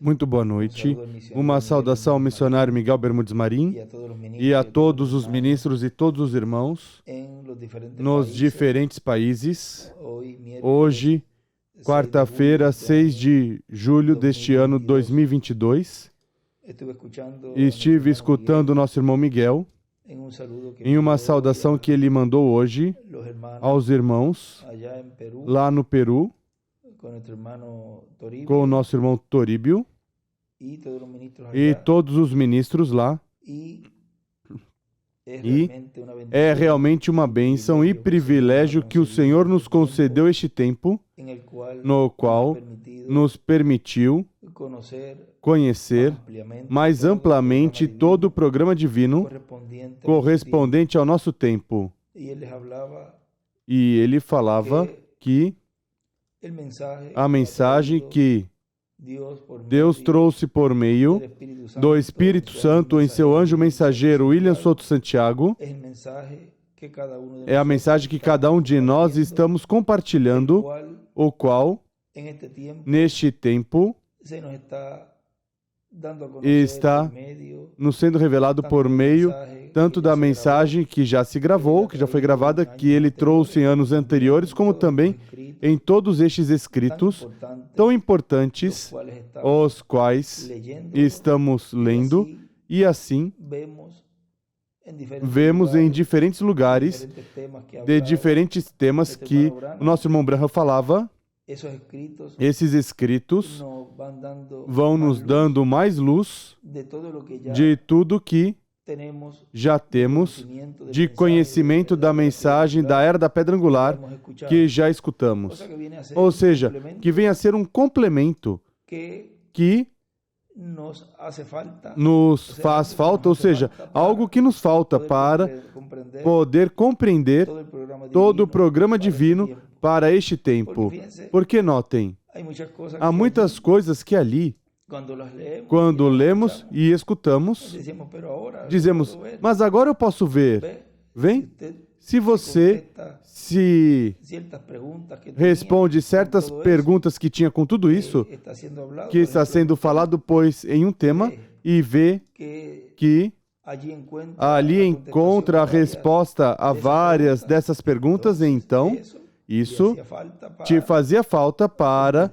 Muito boa noite. Uma saudação ao missionário Miguel Bermúdez Marim e a todos os ministros e todos os irmãos nos diferentes países. Hoje, quarta-feira, 6 de julho deste ano 2022, estive escutando o nosso irmão Miguel em uma saudação que ele mandou hoje aos irmãos lá no Peru, com o nosso irmão Toríbio e todos os ministros lá. E é realmente uma bênção e privilégio que o Senhor nos concedeu este tempo, no qual nos permitiu conhecer mais amplamente todo o programa divino correspondente ao nosso tempo. E ele falava que a mensagem que Deus trouxe por meio do Espírito Santo em seu anjo mensageiro William Souto Santiago é a mensagem que cada um de nós estamos compartilhando, o qual, neste tempo, está nos sendo revelado por meio tanto da mensagem que já se gravou, que já foi gravada, que ele trouxe em anos anteriores, como também em todos estes escritos tão importantes, os quais estamos lendo, e assim vemos em diferentes lugares, de diferentes temas que o nosso irmão Branham falava. Esses escritos vão nos dando mais luz de tudo que já temos de conhecimento da mensagem da Era da Pedra Angular que já escutamos. Ou seja, que vem a ser um complemento que nos faz falta, ou seja, algo que nos falta para poder compreender todo o programa divino para este tempo. Porque notem, há muitas coisas que ali, quando lemos e escutamos, dizemos, mas agora eu posso ver. Vem? Se você responde certas perguntas que tinha com tudo isso, que está sendo falado, pois, em um tema, e vê que ali encontra a resposta a várias dessas perguntas, então, isso te fazia falta para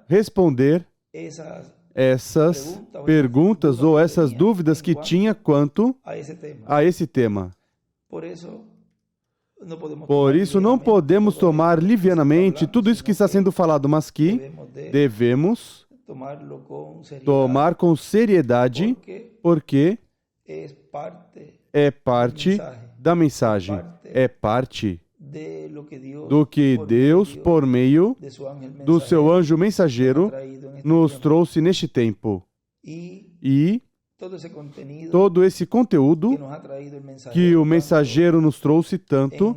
responder essas perguntas ou essas dúvidas que tinha quanto a esse tema. Por isso, não podemos tomar livianamente tudo isso que está sendo falado, mas que devemos tomar com seriedade, porque é parte da mensagem, é parte do que Deus, por meio do seu anjo mensageiro, nos trouxe neste tempo. E todo esse conteúdo que o mensageiro nos trouxe tanto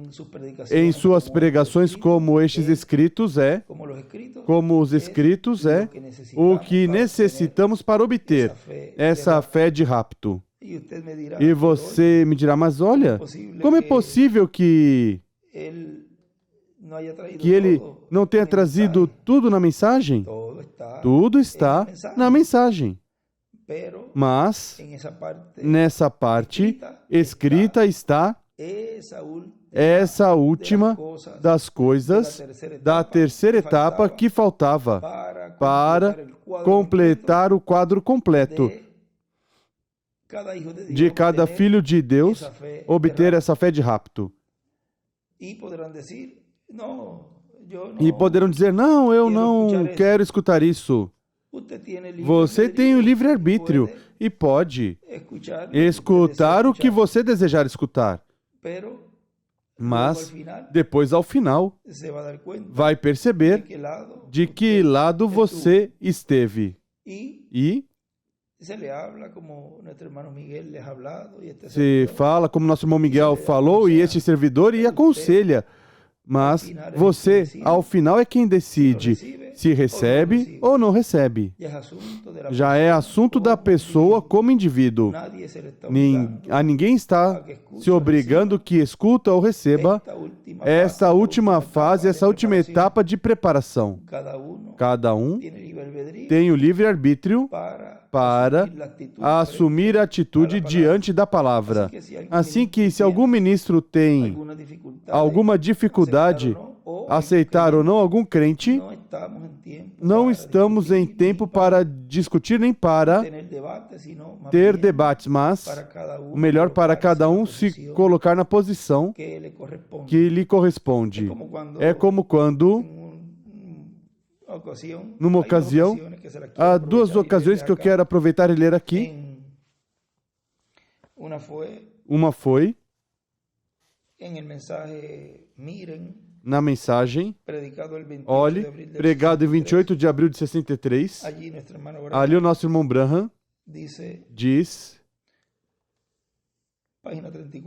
em suas pregações como estes escritos como os escritos o que necessitamos para obter essa fé de rapto. E você me dirá, mas olha, como é possível que ele não tenha trazido tudo na mensagem? Tudo está na mensagem. Mas, nessa parte escrita está essa última das coisas da terceira etapa que faltava para completar o quadro completo de cada filho de Deus obter essa fé de rapto. E poderão dizer, não, eu não quero escutar isso. Você tem o livre-arbítrio e pode escutar o que você desejar escutar. Mas, depois, ao final, vai perceber de que lado você esteve. E se fala como nosso irmão Miguel falou e este servidor e aconselha. Mas você, ao final, é quem decide se recebe ou não recebe. Já é assunto da pessoa como indivíduo. A ninguém está se obrigando que escuta ou receba essa última fase, essa última etapa de preparação. Cada um tem o livre-arbítrio para assumir a atitude diante da palavra. Assim que, se algum ministro tem alguma dificuldade, aceitar ou não algum crente, não estamos em tempo para discutir nem para ter debates, mas o melhor para cada um se colocar na posição que lhe corresponde. É como quando, numa ocasião, há duas ocasiões que eu quero aproveitar e ler aqui. Uma foi na mensagem, olhe, pregado em 28 de abril de 63, ali o nosso irmão Branham diz,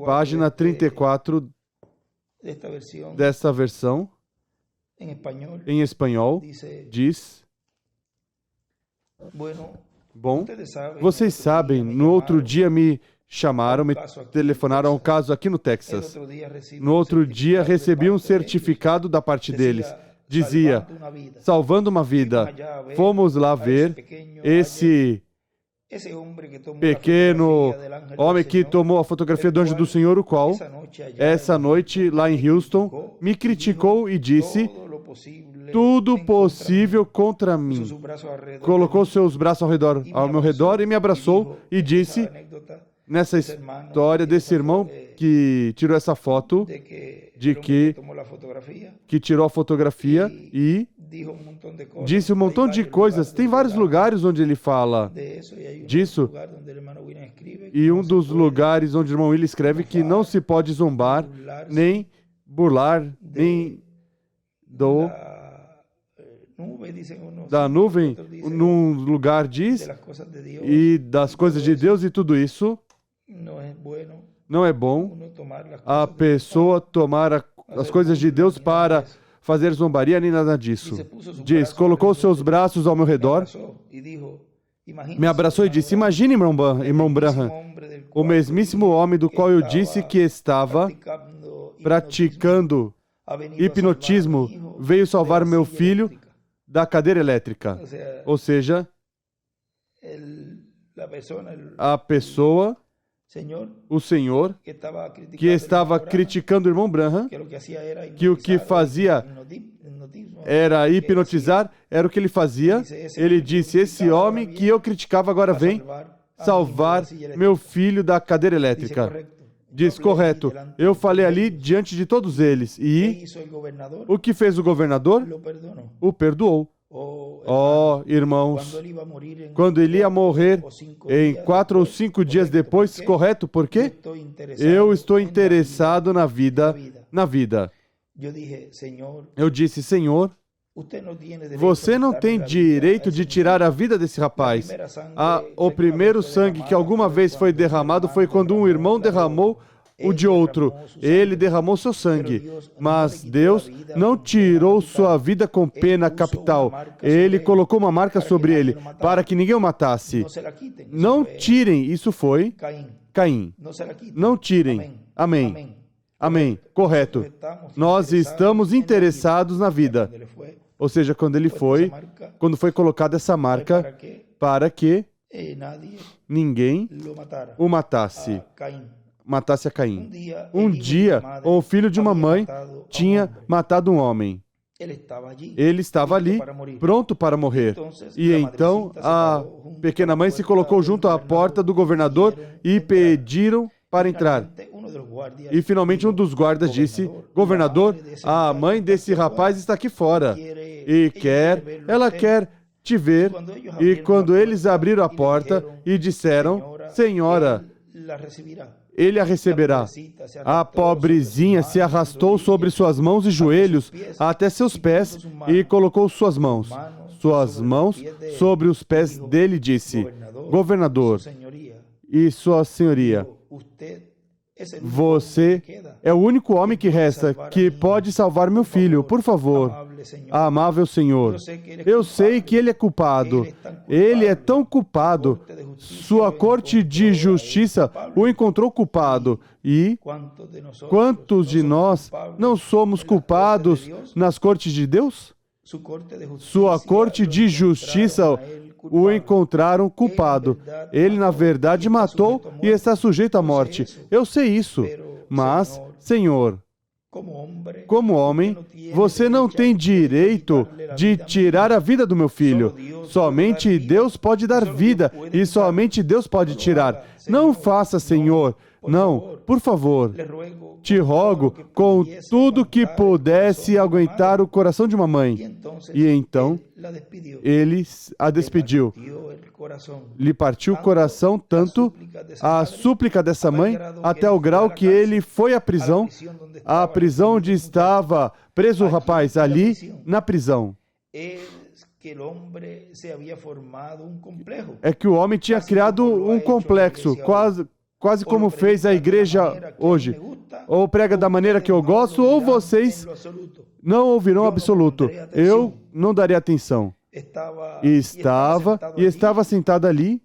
página 34 desta versão, em espanhol, diz, bom, vocês sabem, no outro dia me chamaram, me telefonaram a um caso aqui no Texas. No outro dia recebi um certificado da parte deles. Dizia, salvando uma vida. Fomos lá ver esse pequeno homem que tomou a fotografia do anjo do Senhor, o qual, essa noite, lá em Houston, me criticou e disse tudo possível contra mim. Colocou seus braços ao meu redor e me abraçou e disse, nessa história desse irmão que tirou essa foto, de que tirou a fotografia e disse um montão de coisas. Tem vários lugares onde ele fala disso. E um dos lugares onde o irmão Willi escreve que não se pode zombar, nem burlar, nem da nuvem, num lugar diz, e das coisas de Deus e tudo isso. Não é bom a pessoa tomar as coisas de Deus para fazer zombaria, nem nada disso. Diz, colocou seus braços ao meu redor, me abraçou e disse, imagine, irmão Branham, o mesmíssimo homem do qual eu disse que estava praticando hipnotismo, veio salvar meu filho da cadeira elétrica. Ou seja, a pessoa, o Senhor, que estava criticando o irmão Branham, que o que fazia era hipnotizar, era o que ele fazia. Ele disse, esse homem que eu criticava agora vem salvar meu filho da cadeira elétrica. Diz, correto, eu falei ali diante de todos eles. E o que fez o governador? O perdoou. Oh, irmãos, quando ele ia morrer em 4 ou 5 dias depois, correto? Por quê? Eu estou interessado na vida. Eu disse, Senhor, você não tem direito de tirar a vida desse rapaz. O primeiro sangue que alguma vez foi derramado foi quando um irmão derramou o de outro. Ele derramou seu sangue. Mas Deus não tirou sua vida com pena capital. Ele colocou uma marca sobre ele para que ninguém o matasse. Não tirem. Isso foi Caim. Não tirem. Amém. Amém. Correto. Nós estamos interessados na vida. Ou seja, quando foi colocada essa marca para que ninguém o matasse a Caim. Um dia, o filho de uma mãe tinha matado um homem. Ele estava ali, pronto para morrer. E então, a pequena mãe se colocou junto à porta do governador e pediram para entrar. E finalmente um dos guardas disse, governador, a mãe desse rapaz está aqui fora. E ela quer te ver. E quando eles abriram a porta e disseram, Senhora, ele a receberá. A pobrezinha se arrastou sobre suas mãos e joelhos até seus pés e colocou suas mãos sobre os pés dele e disse, governador e sua senhoria, Você é o único homem que resta que pode salvar meu filho. Por favor, amável Senhor. Eu sei que ele é culpado. Ele é tão culpado. Sua corte de justiça o encontrou culpado. E quantos de nós não somos culpados nas cortes de Deus? Sua corte de justiça o encontraram culpado. Ele, na verdade, matou e está sujeito à morte. Eu sei isso. Mas, Senhor, como homem, você não tem direito de tirar a vida do meu filho. Somente Deus pode dar vida e somente Deus pode tirar. Não faça, Senhor. Não, por favor, te rogo com tudo que pudesse aguentar o coração de uma mãe. E então, ele a despediu. Lhe partiu o coração tanto a súplica dessa mãe, até o grau que ele foi à prisão, a prisão onde estava preso o rapaz, ali na prisão. É que o homem tinha criado um complexo, quase como fez a igreja hoje. Ou prega da maneira que eu gosto, ou vocês não ouvirão absoluto. Eu não darei atenção. Estava sentado ali.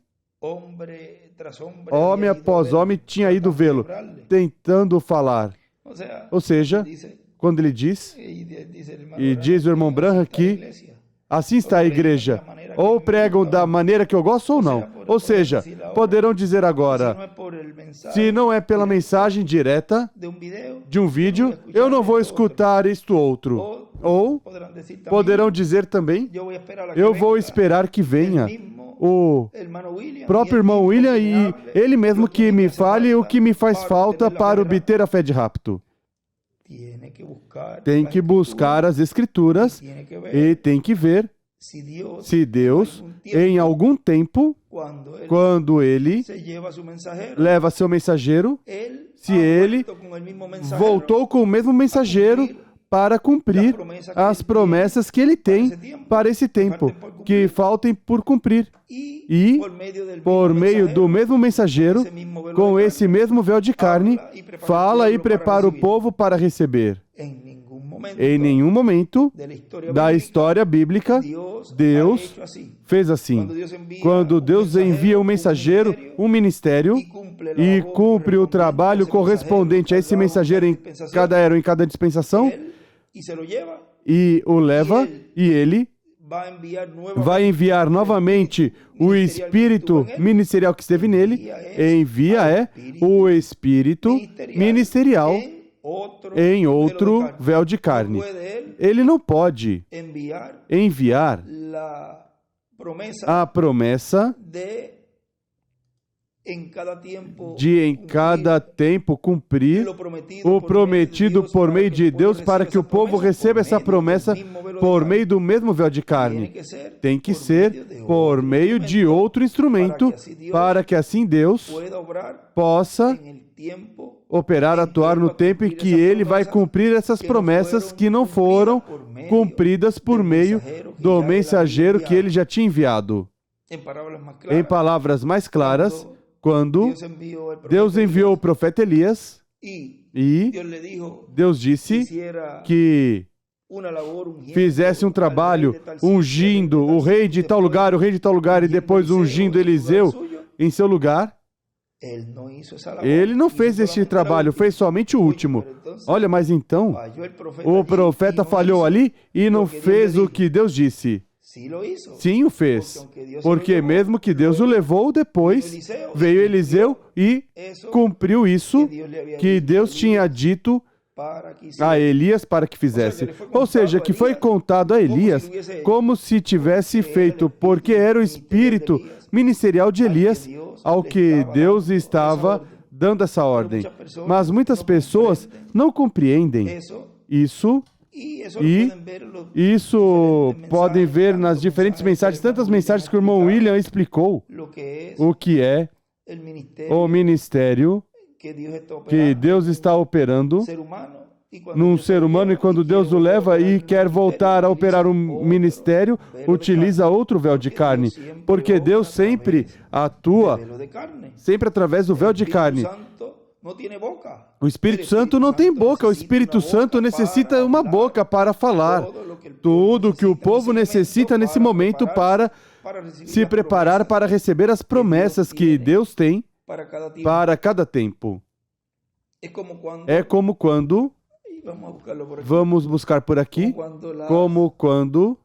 Homem após homem tinha ido vê-lo, tentando falar. Ou seja, quando ele diz, e diz o irmão Branham que assim está a igreja. Ou pregam da maneira que eu gosto ou não. Ou seja, poderão dizer agora, se não é pela mensagem direta de um vídeo, eu não vou escutar isto outro. Ou poderão dizer também, eu vou esperar que venha o próprio irmão William e ele mesmo que me fale o que me faz falta para obter a fé de rapto. Tem que buscar as Escrituras e tem que ver se Deus, em algum tempo, quando Ele leva seu mensageiro, se Ele voltou com o mesmo mensageiro para cumprir as promessas que Ele tem para esse tempo, que faltem por cumprir. E, por meio do mesmo mensageiro, com esse mesmo véu de carne, fala e prepara o povo para receber. Em nenhum momento da história bíblica, Deus fez assim. Quando Deus envia um mensageiro, um ministério, e cumpre o trabalho correspondente a esse mensageiro em cada era, em cada dispensação, e o leva, e ele vai enviar novamente o Espírito ministerial que esteve nele. Envia o Espírito ministerial em outro véu de carne. Ele não pode enviar a promessa de em cada tempo cumprir o prometido por meio de Deus para que o povo receba essa promessa por meio do mesmo véu de carne. Tem que ser por meio de outro instrumento para que assim Deus possa operar, atuar no tempo em que Ele vai cumprir essas promessas que não foram cumpridas por meio do mensageiro que Ele já tinha enviado. Em palavras mais claras, quando Deus enviou o profeta Elias e Deus disse que fizesse um trabalho ungindo o rei de tal lugar, o rei de tal lugar, e depois ungindo Eliseu em seu lugar, ele não fez este trabalho, fez somente o último. Olha, mas então, o profeta falhou ali e não fez o que Deus disse. Sim, o fez. Porque mesmo que Deus o levou, depois veio Eliseu e cumpriu isso que Deus tinha dito a Elias para que fizesse. Ou seja, que foi contado a Elias como se tivesse feito, porque era o espírito ministerial de Elias ao que Deus estava dando essa ordem. Mas muitas pessoas não compreendem isso. E isso podem ver nas diferentes mensagens, tantas mensagens que o irmão William explicou o que é o ministério que Deus está operando num ser humano, e quando Deus o leva e quer voltar a operar um ministério, utiliza outro véu de carne, porque Deus sempre atua, sempre através do véu de carne. O Espírito Santo não tem boca, o Espírito Santo necessita uma boca para falar. Tudo que o povo necessita nesse momento para se preparar para receber as promessas que Deus tem para cada tempo. É como quando, vamos buscar por aqui, como quando,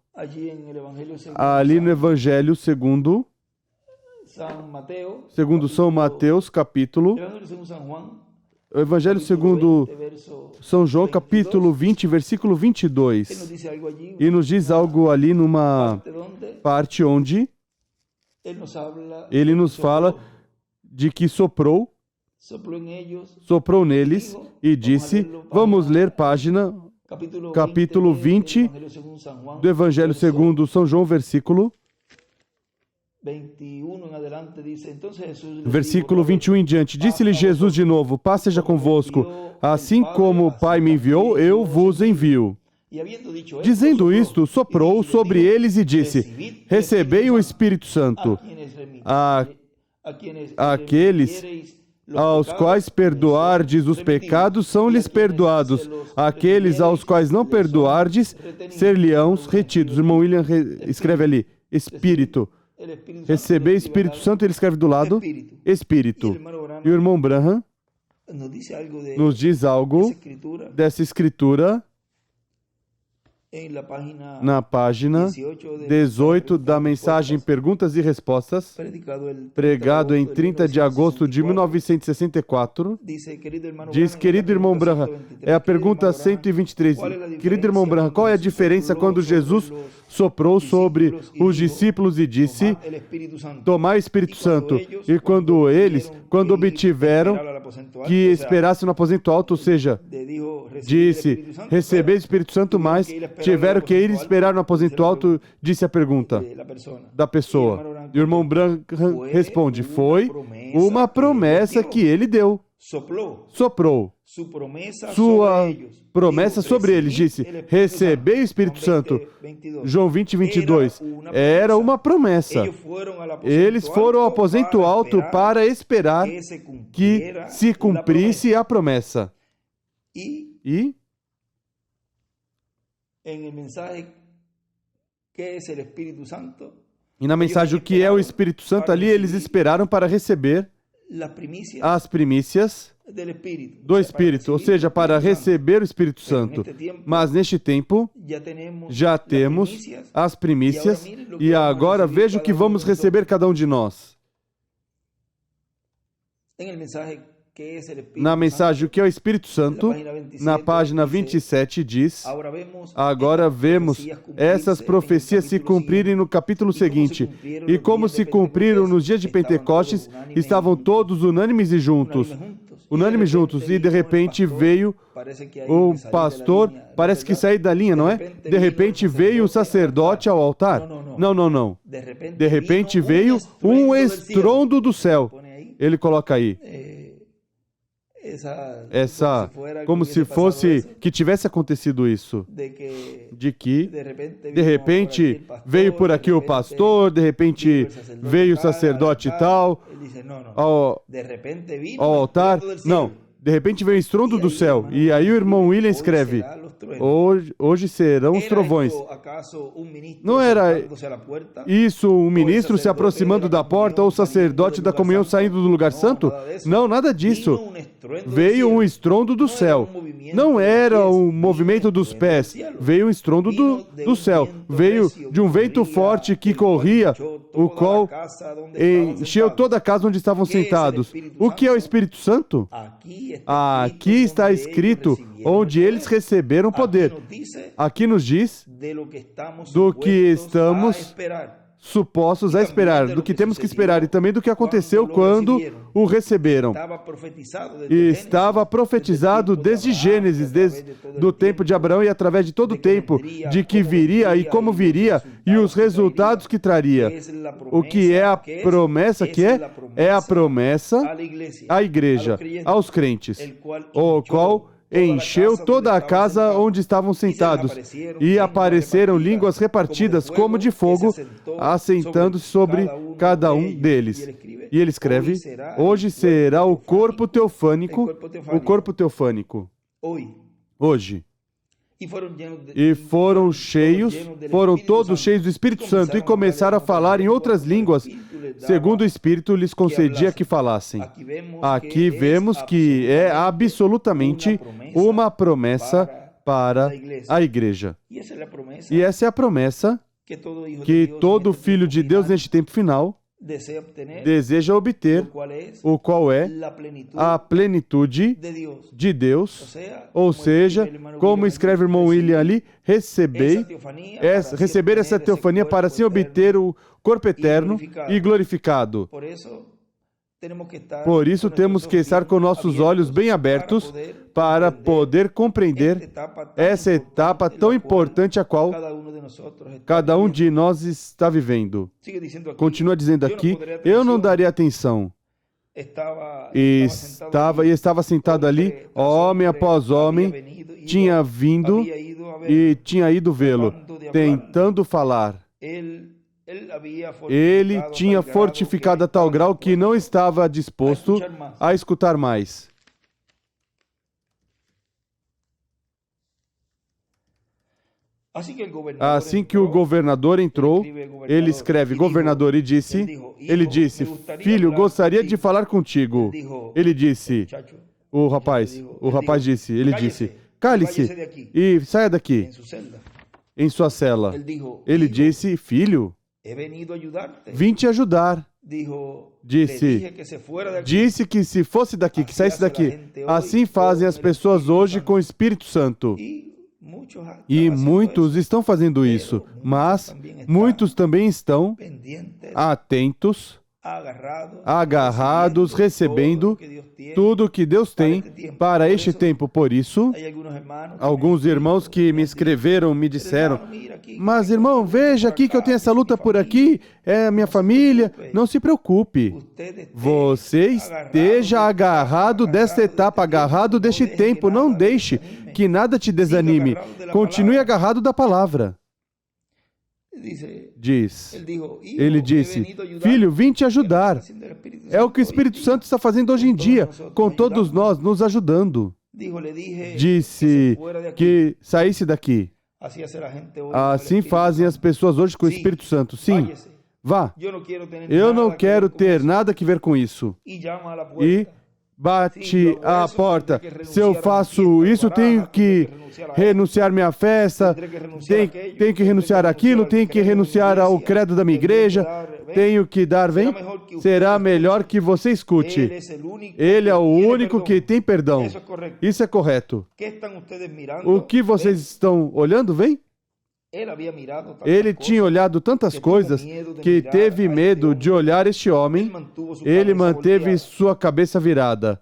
ali no Evangelho segundo São Mateus, capítulo, o Evangelho segundo São João, capítulo 20, versículo 22. E nos diz algo ali numa parte onde ele nos fala de que soprou neles e disse, vamos ler capítulo 20 do Evangelho segundo São João, versículo 21 em diante. Disse-lhe Jesus de novo, paz seja convosco, assim como o Pai me enviou, eu vos envio. Dizendo isto, soprou sobre eles e disse, recebei o Espírito Santo. Aqueles aos quais perdoardes os pecados, são-lhes perdoados. Aqueles aos quais não perdoardes, ser-lhe-ão retidos. O irmão William escreve ali, Espírito. Receber Espírito Santo, ele escreve do lado, Espírito. E o irmão Branham nos diz algo dessa escritura na página 18 da mensagem Perguntas e Respostas, pregado em 30 de agosto de 1964, diz, querido irmão Branham, é a pergunta 123, querido irmão Branham, qual é a diferença quando Jesus soprou sobre os discípulos e disse, tomai o Espírito Santo, e quando eles, quando obtiveram que esperassem no aposento alto, ou seja, disse, receber o Espírito Santo, mas tiveram que ir esperar no aposento alto, disse a pergunta da pessoa. E o irmão Branham responde, foi uma promessa que ele deu. Soprou. Sua promessa sobre eles, disse, recebei o Espírito Santo. João 20, 22. Era uma promessa. Eles foram ao aposento alto para esperar que se cumprisse a promessa. E na mensagem o que é o Espírito Santo, ali eles esperaram para receber as primícias do Espírito, ou seja, para receber o Espírito Santo. Mas neste tempo, já temos as primícias e agora veja o que vamos receber cada um de nós. Na mensagem o que é o Espírito Santo, na página 27 diz, agora vemos essas profecias se cumprirem no capítulo seguinte. E como se cumpriram nos dias de Pentecostes, estavam todos unânimes juntos, e de repente veio o pastor, parece que saiu da linha, não é? De repente veio o sacerdote ao altar. Não. De repente veio um estrondo do céu. Ele coloca aí. Como se fosse que tivesse acontecido isso, de que de repente veio por aqui o pastor, de repente veio o sacerdote e tal, ao altar, não, de repente veio o estrondo do céu, e aí o irmão William escreve, hoje serão os trovões. Não era isso um ministro se aproximando da porta ou o sacerdote da comunhão saindo do lugar santo? Não, nada disso. Veio um estrondo do céu. Não era o movimento dos pés. Veio um estrondo do céu. Veio de um vento forte que corria, o qual encheu toda a casa onde estavam sentados. O que é o Espírito Santo? Aqui está escrito onde eles receberam poder. Aqui nos diz do que estamos supostos a esperar, do que temos que esperar e também do que aconteceu quando o receberam. E estava profetizado desde Gênesis, desde do tempo de Abraão e através de todo o tempo, de que viria e como viria e os resultados que traria. O que é a promessa que é? É a promessa à igreja, aos crentes, o qual encheu toda a casa onde estavam sentados, e apareceram línguas repartidas como de fogo, assentando-se sobre cada um deles. E ele escreve, hoje será o corpo teofânico, hoje. E foram todos cheios do Espírito Santo e começaram a falar em outras línguas, segundo o Espírito lhes concedia que falassem. Aqui vemos que é absolutamente uma promessa para a igreja. E essa é a promessa que todo filho de Deus neste tempo final deseja obter, o qual é a plenitude de Deus, ou seja, como escreve o irmão William ali, receber essa teofania para assim obter o corpo eterno e glorificado. Por isso temos que estar com nossos olhos bem abertos para poder compreender essa etapa tão importante a qual cada um de nós está vivendo. Continua dizendo aqui, eu não daria atenção. E estava sentado ali, homem após homem, tinha vindo e tinha ido vê-lo, tentando falar. Ele tinha fortificado a tal grau que não estava disposto a escutar mais. Assim que o governador entrou, ele escreve governador e ele disse, filho, gostaria de falar contigo. Ele disse, o rapaz disse, cale-se e saia daqui, em sua cela. Ele disse, filho, vim te ajudar. Disse que se fosse daqui, que saísse daqui. Assim fazem as pessoas hoje com o Espírito Santo. E muitos estão fazendo isso, mas muitos também estão atentos, agarrados, recebendo tudo que Deus tem para este tempo. Por isso, alguns irmãos que me escreveram me disseram, mas irmão, veja aqui que eu tenho essa luta por aqui, é a minha família. Não se preocupe, você esteja agarrado desta etapa, agarrado deste tempo, não deixe que nada te desanime, continue agarrado da palavra. Ele disse, filho, vim te ajudar. É o que o Espírito Santo está fazendo hoje em dia, com todos nós, nos ajudando. Disse que saísse daqui. Assim fazem as pessoas hoje com o Espírito Santo. Sim, vá. Eu não quero ter nada a ver com isso. E bate a porta. Se eu faço isso, tenho que renunciar minha festa, tenho que renunciar aquilo, tenho que renunciar ao credo da minha igreja, tenho que dar, vem? Será melhor que você escute. Ele é o único que tem perdão. Isso é correto. O que vocês estão olhando, vem? Ele tinha olhado tantas coisas que teve medo de olhar este homem. Ele manteve sua cabeça virada.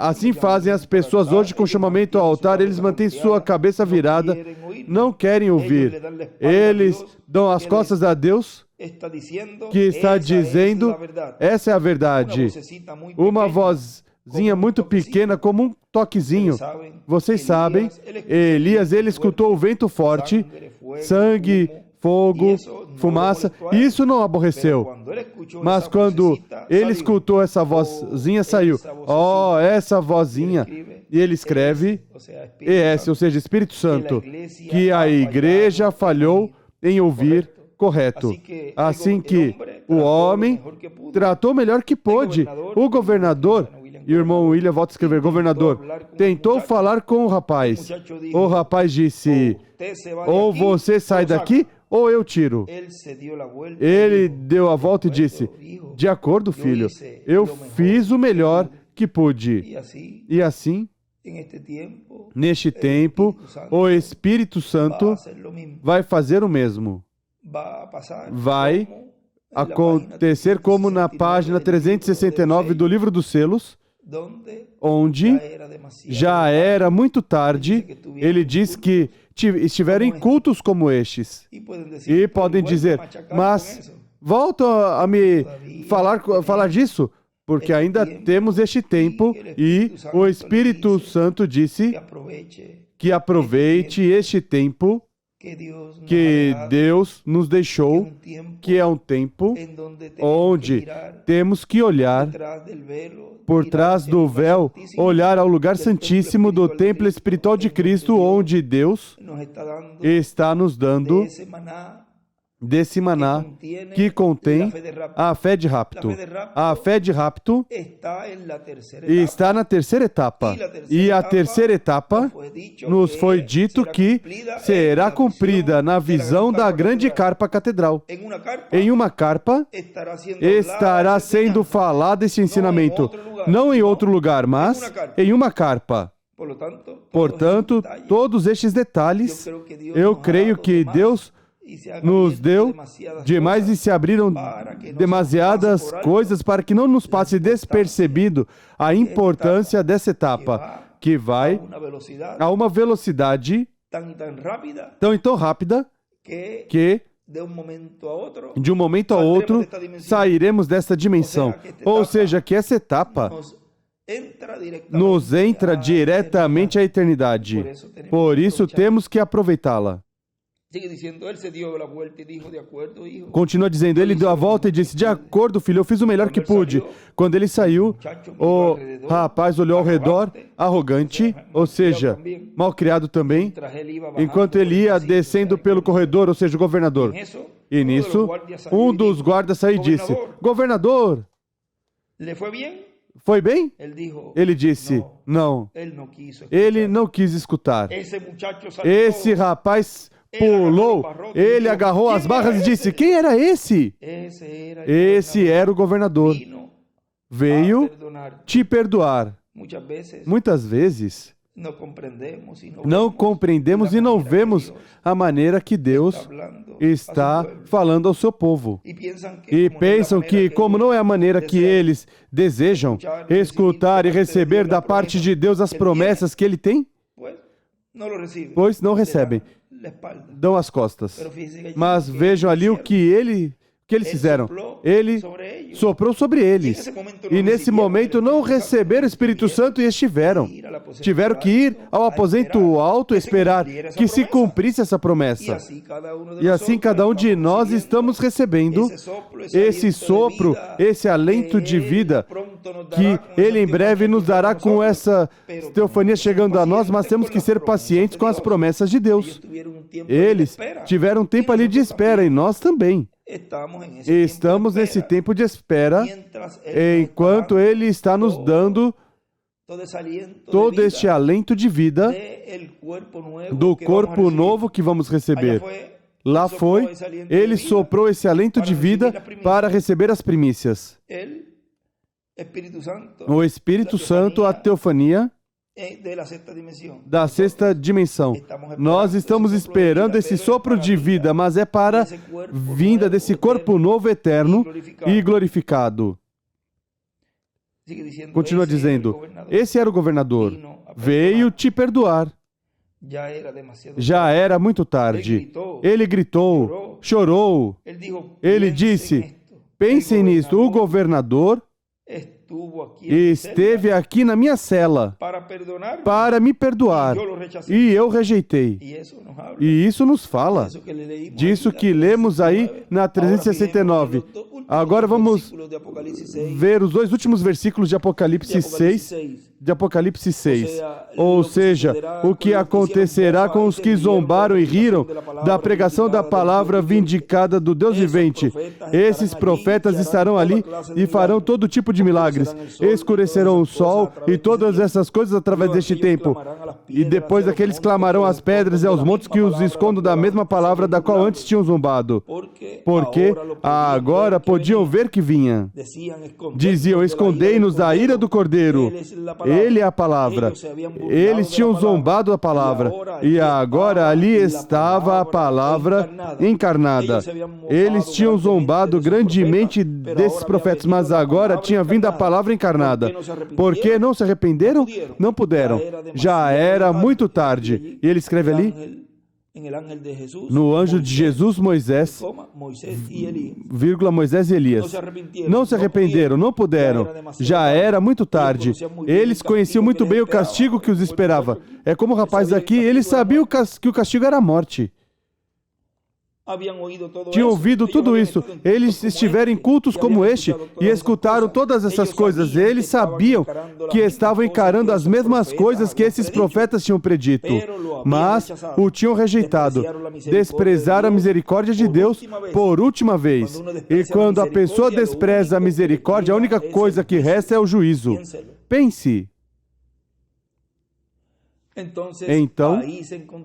Assim fazem as pessoas hoje com chamamento ao altar. Eles mantêm sua cabeça virada, não querem ouvir. Eles dão as costas a Deus, que está dizendo, essa é a verdade. Uma vozinha muito pequena, como um toquezinho. Vocês sabem, Elias, ele escutou o vento forte, sangue, fogo, fumaça, e isso não aborreceu. Mas quando ele escutou essa vozinha, saiu. Oh, essa vozinha. E ele escreve, ES, ou seja, Espírito Santo, que a igreja falhou em ouvir correto. Assim que o homem tratou melhor que pôde. O governador, e o irmão William volta a escrever, governador, tentou falar com o rapaz. O rapaz disse, ou você sai daqui, ou eu tiro. Ele deu a volta e disse, de acordo, filho, eu fiz o melhor que pude. E assim, neste tempo, o Espírito Santo vai fazer o mesmo. Vai acontecer como na página 369 do livro dos selos, onde já era muito tarde. Ele diz que estiveram em cultos como estes. E podem dizer, mas volta a me falar disso, porque ainda temos este tempo e o Espírito Santo disse que aproveite este tempo que Deus nos deixou, que é um tempo onde temos que olhar por trás do véu, olhar ao lugar santíssimo do templo espiritual de Cristo, onde Deus está nos dando desse maná que contém a fé de rapto. A fé de rapto está na terceira etapa. E a terceira etapa nos foi dito que será cumprida na visão da grande carpa catedral. Em uma carpa estará sendo falado esse ensinamento, não em outro lugar, mas em uma carpa. Portanto, todos estes detalhes, eu creio que Deus nos deu demais e se abriram demasiadas coisas para que não nos passe despercebido a importância dessa etapa, que vai a uma velocidade tão rápida que de um momento a outro sairemos dessa dimensão. Ou seja, que essa etapa nos entra diretamente à eternidade. Por isso temos que aproveitá-la. Continua dizendo, ele deu a volta e disse, de acordo, filho, eu fiz o melhor que pude. Quando ele saiu, o rapaz olhou ao redor, arrogante, ou seja, malcriado também, enquanto ele ia descendo pelo corredor, ou seja, o governador. E nisso, um dos guardas saiu e disse, governador, foi bem? Ele disse, não. Ele não quis escutar. Esse rapaz pulou, ele agarrou as barras e disse, quem era esse? Esse era o governador. Veio te perdoar. Muitas vezes, não compreendemos e não vemos a maneira que Deus está falando ao seu povo. E pensam que, como não é a maneira que eles desejam escutar e receber da parte de Deus as promessas que Ele tem, pois não recebem, dão as costas. Mas vejam ali o que eles fizeram. Ele soprou sobre eles. E nesse momento não receberam o Espírito Santo e tiveram que ir ao aposento alto e esperar que se cumprisse essa promessa. E assim cada um de nós estamos recebendo esse sopro, esse alento de vida que Ele em breve nos dará com essa teofania chegando a nós, mas temos que ser pacientes com as promessas de Deus. Eles tiveram um tempo ali de espera e nós também. Estamos nesse tempo de espera, enquanto Ele está nos dando todo este alento de vida do corpo novo que vamos receber. Lá foi, Ele soprou esse alento de vida para receber as primícias. O Espírito Santo, a teofania da sexta dimensão. Nós estamos esperando esse sopro de vida, mas é para vinda desse corpo novo, eterno e glorificado. Continua dizendo, esse era o governador, veio te perdoar. Já era muito tarde. Ele gritou, chorou. Ele disse, pensem nisto, o governador esteve aqui na minha cela para me perdoar e eu rejeitei. E isso nos fala disso que lemos aí na 369. Agora vamos ver os dois últimos versículos de Apocalipse 6. Ou seja, o que acontecerá com os que zombaram e riram da pregação da palavra vindicada do Deus vivente. Esses profetas estarão ali e farão todo tipo de milagres. Escurecerão o sol e todas essas coisas através deste tempo. E depois aqueles clamarão às pedras e aos montes que os escondam da mesma palavra da qual antes tinham zombado. Porque agora podiam ver que vinha. Diziam, escondei-nos da ira do Cordeiro. Ele é a palavra. Eles tinham zombado a palavra. E agora ali estava a palavra encarnada. Eles tinham zombado grandemente desses profetas, mas agora tinha vindo a palavra encarnada. Por que não se arrependeram? Não puderam. Já era muito tarde. E ele escreve ali, no anjo de Jesus, Moisés e Elias. Não se arrependeram, não puderam. Já era muito tarde. Eles conheciam muito bem o castigo que os esperava. É como o rapaz aqui, ele sabia que o castigo era a morte. Tinham ouvido tudo isso. Eles estiveram em cultos como este e escutaram todas essas coisas. Eles sabiam que estavam encarando as mesmas coisas que esses profetas tinham predito, mas o tinham rejeitado. Desprezaram a misericórdia de Deus por última vez. E quando a pessoa despreza a misericórdia, a única coisa que resta é o juízo. Pense. Então,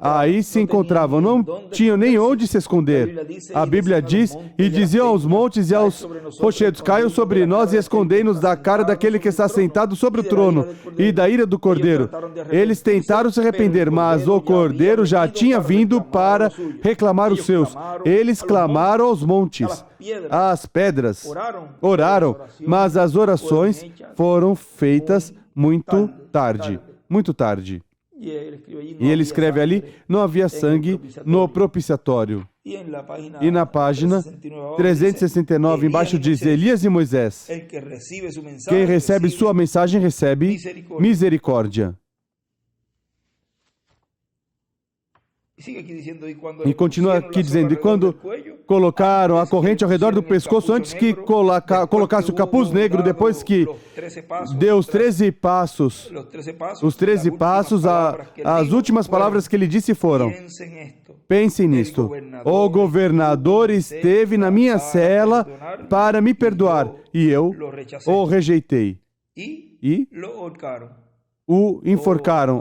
aí se encontravam, não tinham nem onde se esconder. A Bíblia diz, e diziam aos montes e aos rochedos, caiam sobre nós e escondei-nos da cara daquele que está sentado sobre o trono e da ira do Cordeiro. Eles tentaram se arrepender, mas o Cordeiro já tinha vindo para reclamar os seus. Eles clamaram aos montes, às pedras, oraram, mas as orações foram feitas muito tarde, muito tarde. E ele escreve ali, não havia sangue no propiciatório. E na página 369, embaixo diz, Elias e Moisés. Quem recebe sua mensagem recebe misericórdia. E continua aqui dizendo, e quando colocaram a corrente ao redor do pescoço, antes que colocasse o capuz negro, depois que deu os 13 passos, as últimas palavras que ele disse foram, pensem nisto, o governador esteve na minha cela para me perdoar, e eu o rejeitei. E o enforcaram.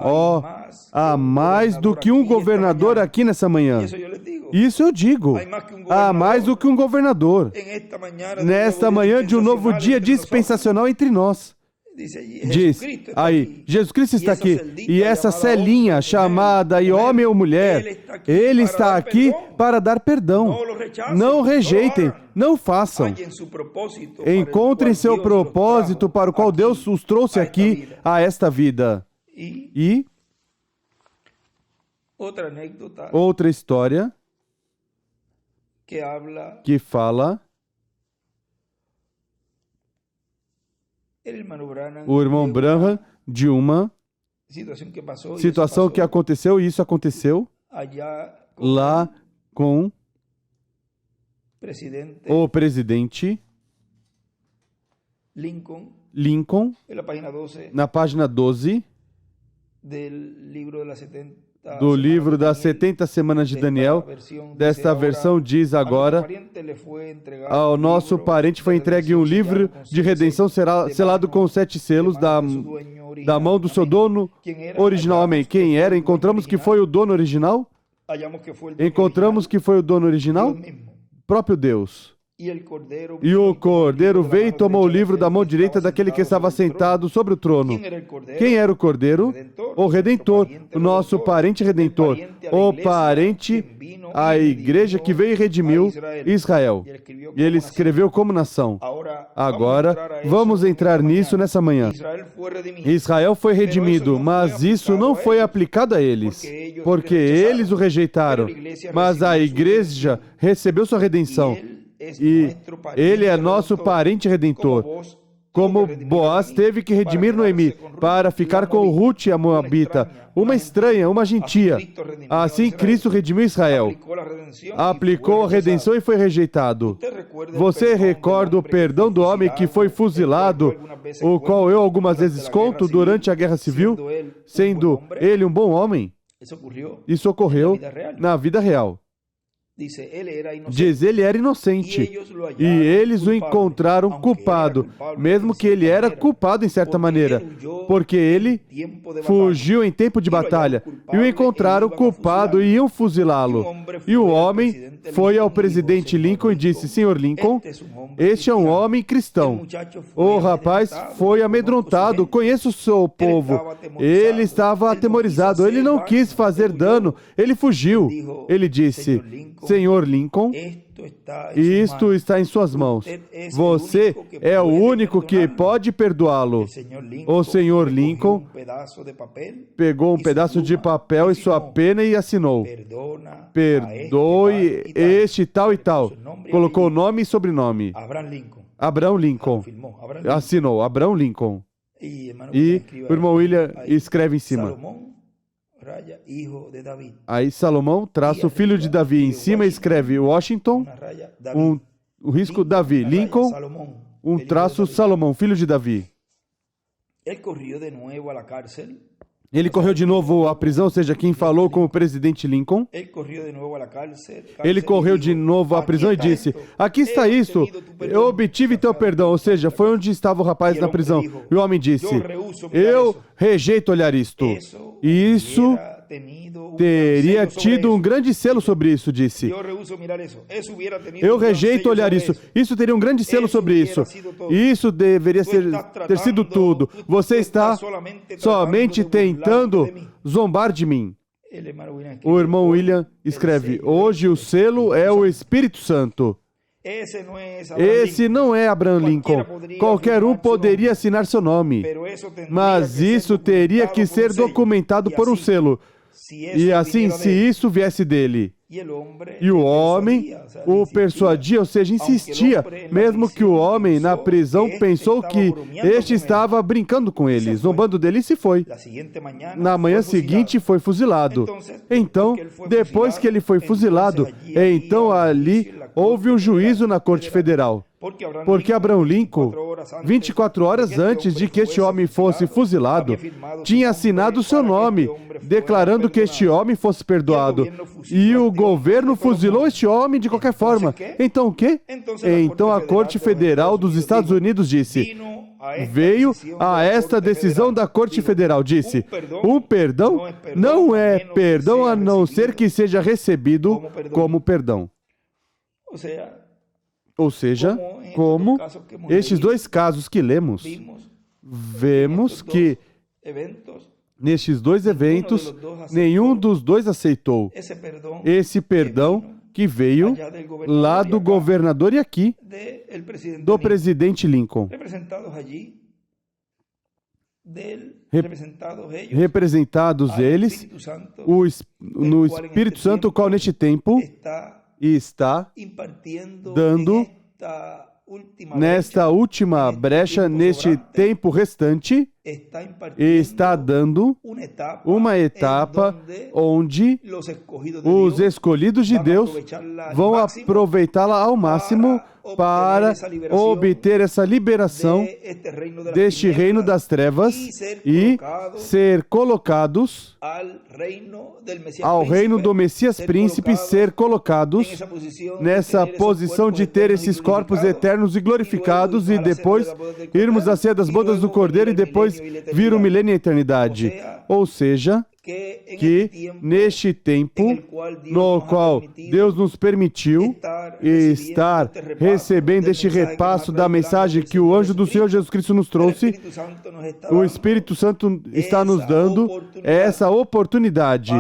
Há mais do que um governador aqui nessa manhã. Isso eu digo. Há mais do que um governador. Nesta manhã de um novo dia dispensacional entre nós. Diz, aí, Jesus Cristo está aqui, e essa celinha chamada e homem ou mulher, Ele está aqui para dar perdão. Não rejeitem, não façam. Encontrem seu propósito para o qual Deus os trouxe aqui a esta vida. E outra história que fala. O irmão Branham, de uma situação que aconteceu, e isso aconteceu lá com o presidente Lincoln, na página 12 do livro das 70 semanas de Daniel. Desta versão diz agora, ao nosso parente foi entregue um livro de redenção selado com 7 selos da mão do seu dono original. Amém. Quem era? Encontramos que foi o dono original? Encontramos que foi o dono original? Próprio Deus. E o Cordeiro veio e tomou o livro da mão direita daquele que estava sentado sobre o trono. Quem era o Cordeiro? O Redentor, o nosso parente Redentor, o parente, a igreja que veio e redimiu Israel. E ele escreveu como nação. Agora, vamos entrar nisso nessa manhã. Israel foi redimido, mas isso não foi aplicado a eles, porque eles o rejeitaram. Mas a igreja recebeu sua redenção. E ele é nosso parente redentor. Como Boaz teve que redimir Noemi para ficar com Ruth, a Moabita, uma estranha, uma gentia. Assim Cristo redimiu Israel. Aplicou a redenção e foi rejeitado. Você recorda o perdão do homem que foi fuzilado, o qual eu algumas vezes conto durante a Guerra Civil, sendo ele um bom homem? Isso ocorreu na vida real. Diz, ele era inocente e eles o encontraram culpado, mesmo que ele era culpado em certa maneira, porque ele fugiu em tempo de batalha e o encontraram culpado e iam fuzilá-lo. E o homem foi ao presidente Lincoln e disse, Senhor Lincoln, este é um homem cristão. O rapaz foi amedrontado, conheço o seu povo. Ele estava atemorizado, ele não quis fazer dano, ele fugiu. Ele disse, Senhor Lincoln, isto está em suas mãos. Você é o único que pode perdoá-lo. O Senhor Lincoln pegou um pedaço de papel e sua pena e assinou. Perdoe este tal e tal. Colocou nome e sobrenome. Abraham Lincoln. Assinou. Abraham Lincoln. E o irmão William escreve em cima. Aí Salomão traça o filho de Davi em cima e escreve Washington, o risco Davi, Lincoln, um traço Salomão, filho de Davi. Ele correu de novo à prisão, ou seja, quem falou com o presidente Lincoln. Ele correu de novo à prisão e disse, aqui está isto, eu obtive teu perdão, ou seja, foi onde estava o rapaz na prisão. E o homem disse, eu rejeito olhar isto. E isso teria tido um grande selo sobre isso, disse. Eu rejeito olhar isso. Isso teria um grande selo sobre isso. Isso deveria ter sido tudo. Você está somente tentando zombar de mim. O irmão William escreve, hoje o selo é o Espírito Santo. Esse não é Abraham Lincoln. Qualquer um poderia assinar seu nome. Mas isso teria que ser documentado por um selo. E assim, se isso viesse dele, e o homem o persuadia, ou seja, insistia, mesmo que o homem na prisão pensou que este estava brincando com ele, zombando dele, e se foi. Na manhã seguinte foi fuzilado. Então, depois que ele foi fuzilado, então ali houve um juízo na Corte Federal. Porque Abraham Lincoln, 24 horas antes de que este homem fosse fuzilado, tinha assinado seu nome, declarando que este homem fosse perdoado. E o governo fuzilou este homem de qualquer forma. Então o quê? Então a Corte Federal dos Estados Unidos disse, veio a esta decisão da Corte Federal, disse, um perdão não é perdão a não ser que seja recebido como perdão. Ou seja, como estes dois casos que lemos, vemos que nestes dois eventos, nenhum dos dois aceitou esse perdão que veio lá do governador e aqui do presidente Lincoln. Representados eles no Espírito Santo, o qual neste tempo está dando nesta última brecha, neste tempo restante, está dando uma etapa onde os escolhidos de Deus vão aproveitá-la ao máximo para obter essa liberação deste reino das trevas e ser colocados ao reino do Messias Príncipe, ser colocados nessa posição de ter esses corpos eternos e glorificados e depois irmos à ceia das bodas do Cordeiro e depois vir o milênio e a eternidade. Ou seja, que neste tempo no qual Deus nos permitiu estar recebendo este repasso da mensagem que o anjo do Senhor Jesus Cristo nos trouxe, o Espírito Santo está nos dando essa oportunidade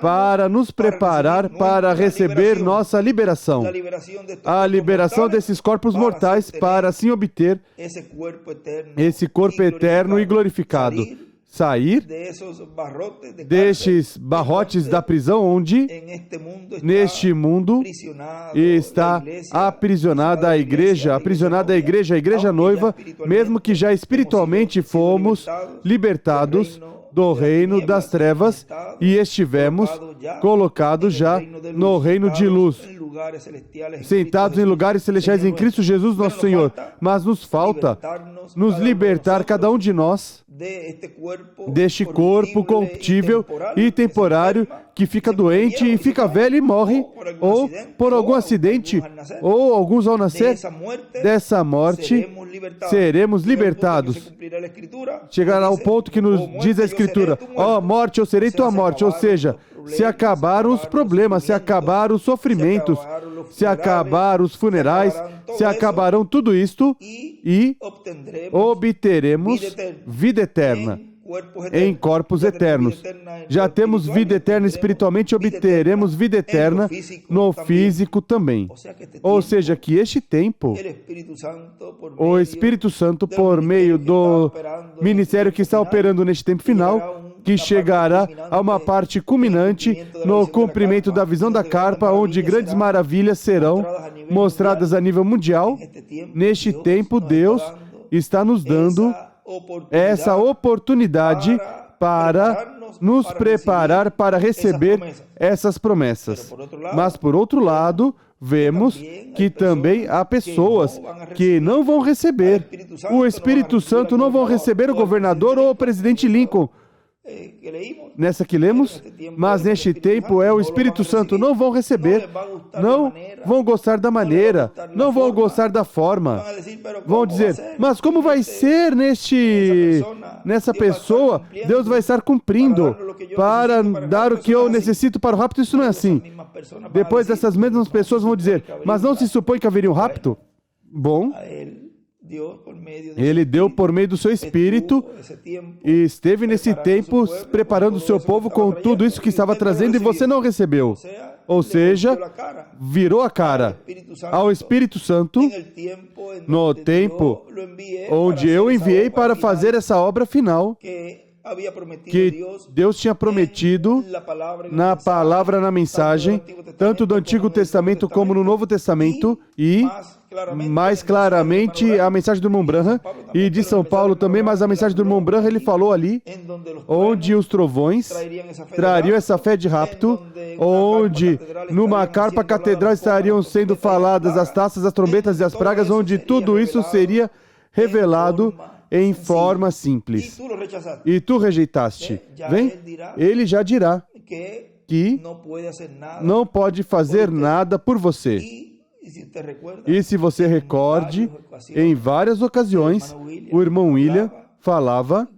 para nos preparar para receber nossa liberação, a liberação desses corpos mortais para assim obter esse corpo eterno e glorificado. Sair destes barrotes da prisão onde, neste mundo, está aprisionada a igreja, a igreja noiva, mesmo que já espiritualmente fomos libertados do reino das trevas e estivemos colocados já no reino de luz, sentados em lugares celestiais em Cristo Jesus nosso Senhor. Mas nos falta nos libertar, cada um de nós, deste corpo corruptível e temporário que fica doente e fica velho e morre, ou por algum acidente, ou alguns ao nascer, dessa morte seremos libertados. Chegará ao ponto que nos diz a Escritura, ó morte, eu serei tua morte, ou seja, se acabaram os problemas, se acabaram os sofrimentos, se acabaram os funerais, se acabarão tudo isto e obteremos vida eterna em corpos eternos. Já temos vida eterna espiritualmente, obteremos vida eterna no físico também. Ou seja, que este tempo, o Espírito Santo, por meio do ministério que está operando neste tempo final, que chegará a uma parte culminante no cumprimento da visão da carpa, onde grandes maravilhas serão mostradas a nível mundial. Neste tempo, Deus está nos dando essa oportunidade para nos preparar para receber essas promessas. Mas, por outro lado, vemos que também há pessoas que não vão receber o Espírito Santo, não vão receber o governador ou o presidente Lincoln. Nessa que lemos, mas neste tempo o Espírito Santo não vão receber, não vão gostar da maneira, não vão gostar da forma. Vão dizer, mas como vai ser nessa pessoa? Deus vai estar cumprindo para dar o que eu necessito para o rapto? Isso não é assim. Depois essas mesmas pessoas vão dizer, mas não se supõe que haveria um rapto? Bom, Ele deu por meio do seu Espírito e esteve nesse tempo preparando o seu povo com tudo isso que estava trazendo e você não recebeu. Ou seja, virou a cara ao Espírito Santo no tempo onde eu enviei para fazer essa obra final que Deus tinha prometido na palavra, na mensagem, tanto do Antigo Testamento como no Novo Testamento, e mais claramente a mensagem do irmão Branham, e de São Paulo também, mas a mensagem do irmão Branham, ele falou ali, onde os trovões trariam essa fé de rapto, onde numa carpa catedral estariam sendo faladas as taças, as trombetas e as pragas, onde tudo isso seria revelado em forma simples. E tu rejeitaste. Vem, ele já dirá que não pode fazer nada por você. E se você recorde, em várias ocasiões, o irmão William falava,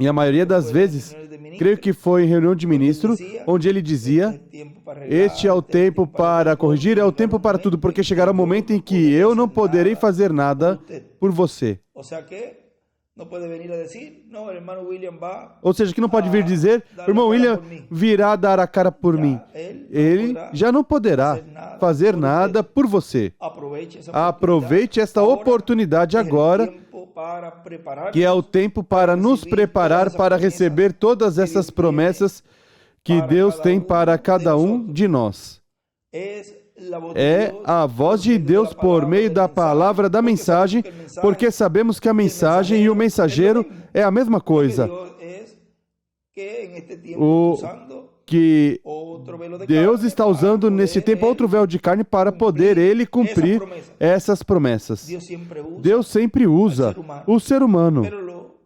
e a maioria das vezes, creio que foi em reunião de ministros, onde ele dizia, este é o tempo para corrigir, é o tempo para tudo, porque chegará o momento em que eu não poderei fazer nada por você. Ou seja, que não pode vir dizer, o irmão William virá dar a cara por mim. Ele já não poderá fazer nada por você. Aproveite esta oportunidade agora, que é o tempo para nos preparar para receber todas essas promessas que Deus tem para cada um de nós. É a voz de Deus por meio da palavra da mensagem, porque sabemos que a mensagem e o mensageiro é a mesma coisa. O que Deus está usando nesse tempo outro véu de carne para poder Ele cumprir essas promessas. Deus sempre usa o ser humano,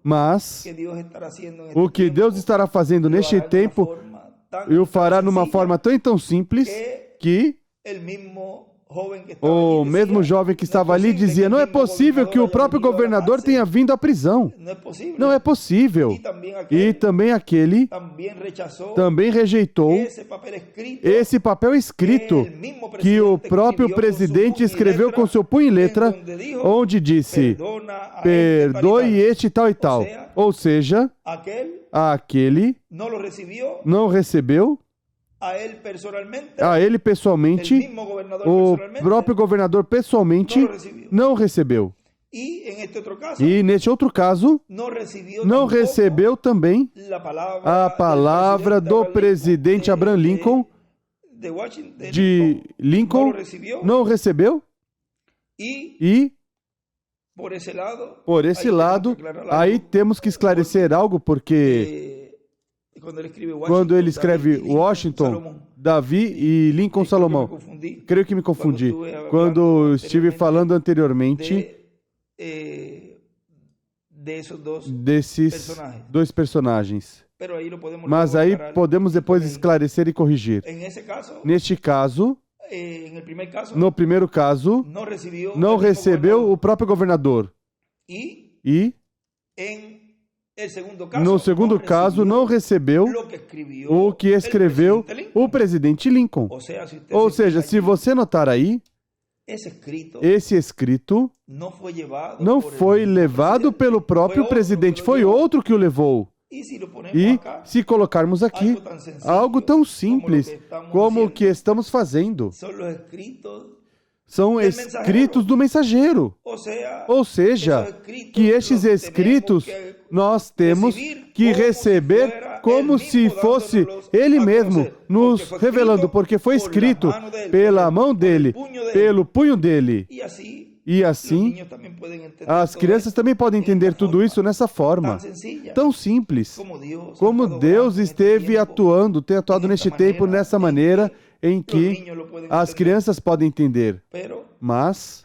mas o que Deus estará fazendo neste tempo, e o fará numa forma tão simples que o mesmo jovem que estava ali dizia, não é possível que o próprio governador tenha vindo à prisão. Não é possível. E também aquele também rejeitou esse papel escrito que o próprio presidente escreveu com seu punho e letra, onde disse, perdoe este tal e tal. Ou seja, aquele não recebeu, a ele pessoalmente, o próprio governador pessoalmente não recebeu. E neste outro caso, não recebeu também a palavra do presidente Abraham Lincoln, de Lincoln, não recebeu. E, por esse lado, aí temos que esclarecer algo, porque quando ele escreve Washington, Davi e Lincoln Salomão, creio que me confundi. Quando estive falando anteriormente desses dois personagens. Mas aí podemos depois esclarecer e corrigir. Neste caso, no primeiro caso, não recebeu o próprio governador. E no segundo caso, não recebeu o que escreveu o presidente Lincoln. Ou seja, se você notar aí, esse escrito não foi levado pelo próprio presidente, foi outro que o levou. E se colocarmos aqui, algo tão simples como o que estamos fazendo, são escritos do mensageiro. Ou seja, que estes escritos nós temos que receber como se fosse Ele mesmo nos revelando, porque foi escrito pela mão dele, pelo punho dele. E assim, as crianças também podem entender tudo isso nessa forma, tão simples, como Deus esteve atuando, tem atuado neste tempo, nessa maneira em que as crianças podem entender. Mas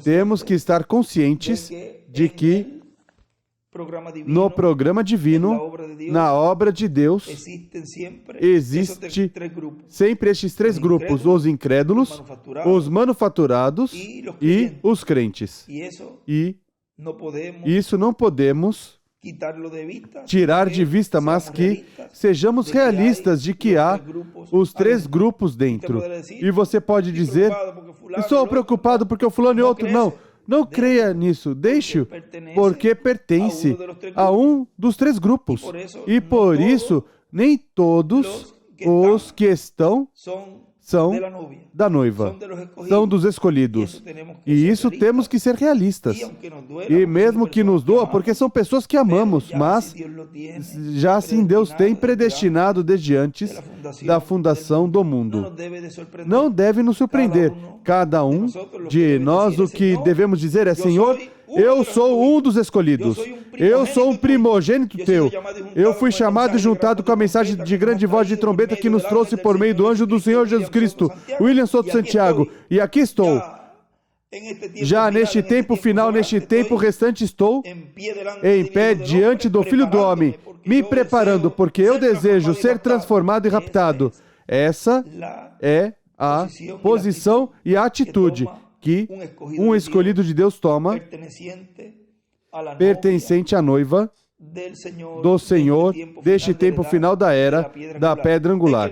temos que estar conscientes de que no programa divino, na obra de Deus, existe sempre estes três grupos: os incrédulos, os manufaturados e os crentes. E isso não podemos tirar de vista, mas que sejamos realistas de que há os três grupos dentro. E você pode dizer: estou preocupado porque o fulano e outro não. Não creia nisso, deixe-o, porque pertence a um dos três grupos. E por isso, nem todos os que estão são da noiva, são dos escolhidos. E isso temos que ser realistas. E mesmo que nos doa, porque são pessoas que amamos, mas já assim Deus tem predestinado desde antes da fundação do mundo. Não deve nos surpreender. Cada um de nós, o que devemos dizer é: Senhor, eu sou um dos escolhidos. Eu sou um primogênito teu. Eu fui chamado e juntado com a mensagem de grande voz de trombeta que nos trouxe por meio do anjo do Senhor Jesus Cristo, William Soto Santiago. E aqui estou. Já neste tempo final, neste tempo restante, estou em pé diante do Filho do Homem, me preparando, porque eu desejo ser transformado e raptado. Essa é a posição e a atitude que um escolhido de Deus toma, pertencente à noiva do Senhor, deste tempo final da era da pedra angular.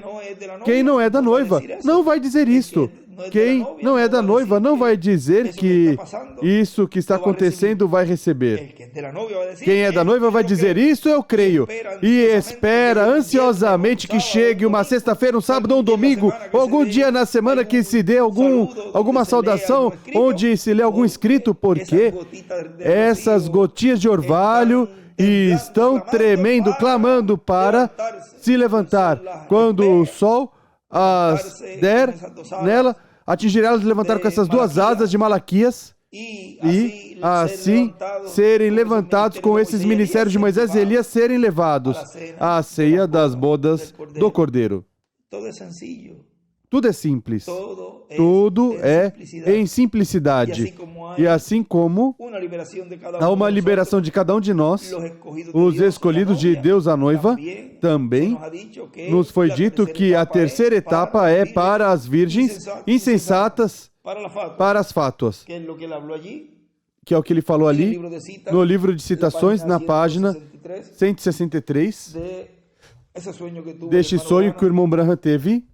Quem não é da noiva não vai dizer isto. Quem não é da noiva não vai dizer que isso que está acontecendo vai receber. Quem é da noiva vai dizer: isso eu creio. E espera ansiosamente que chegue uma sexta-feira, um sábado ou um domingo, ou algum dia na semana que se dê alguma saudação, onde se lê algum escrito, porque essas gotinhas de orvalho estão tremendo, clamando para se levantar. Quando o sol as der nela, atingir elas, levantar com essas duas asas de Malaquias e assim serem levantados com esses ministérios de Moisés e Elias, serem levados à ceia das bodas do Cordeiro. Tudo é simples. Tudo é em simplicidade. E assim como há uma liberação de cada um de nós, os escolhidos de Deus, a noiva, também nos foi dito que a terceira etapa é para as virgens insensatas, para as fátuas, que é o que ele falou ali no livro de citações, na página 163, deste sonho que o irmão Branham teve,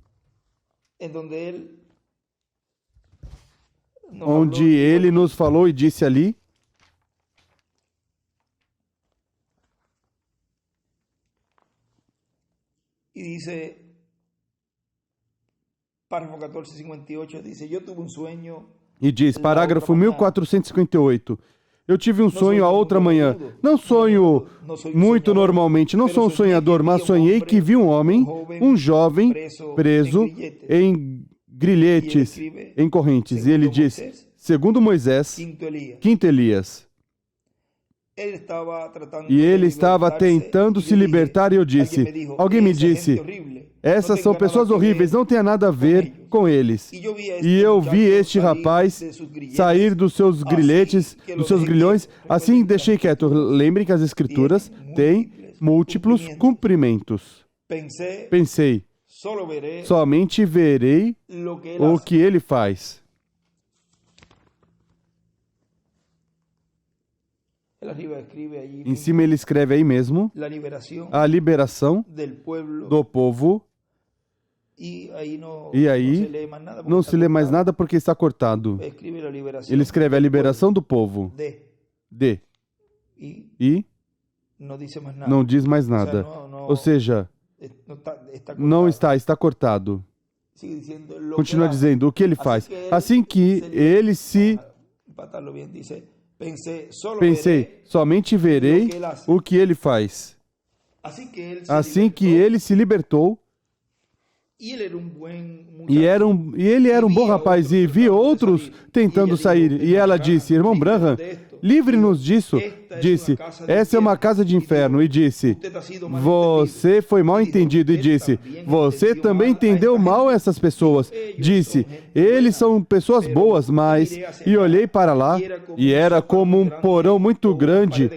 onde ele nos falou e disse ali: e dice, parágrafo 1458, dice: eu tive sonho. E diz, parágrafo 1458, eu tive um sonho a outra manhã. Não sonho muito normalmente, não sou um sonhador, mas sonhei que vi um homem, um jovem, preso em grilhetes, em correntes. E ele diz, segundo Moisés, quinto Elias. E ele estava tentando se libertar e eu disse, alguém me disse, essas são pessoas horríveis, não tem nada a ver com eles. E eu vi este rapaz sair dos seus grilhetes, dos seus grilhões, assim deixei quieto. Lembre que as escrituras têm múltiplos cumprimentos. Pensei, somente verei o que ele faz. Em cima ele escreve aí mesmo, a liberação do povo. E aí não se lê mais nada porque está cortado. Ele escreve a liberação do povo. E não diz mais nada. Ou seja, não está cortado. Continua dizendo o que ele faz. Assim que ele se... Pensei, somente verei o que ele faz. Assim que ele se libertou, E ele era um bom rapaz e vi outros tentando sair. E ela disse, irmão Branham, livre-nos disso. Disse, essa é uma casa de inferno. E disse, você foi mal entendido. E disse, você também entendeu mal essas pessoas. Disse, eles são pessoas boas, mas... E olhei para lá e era como um porão muito grande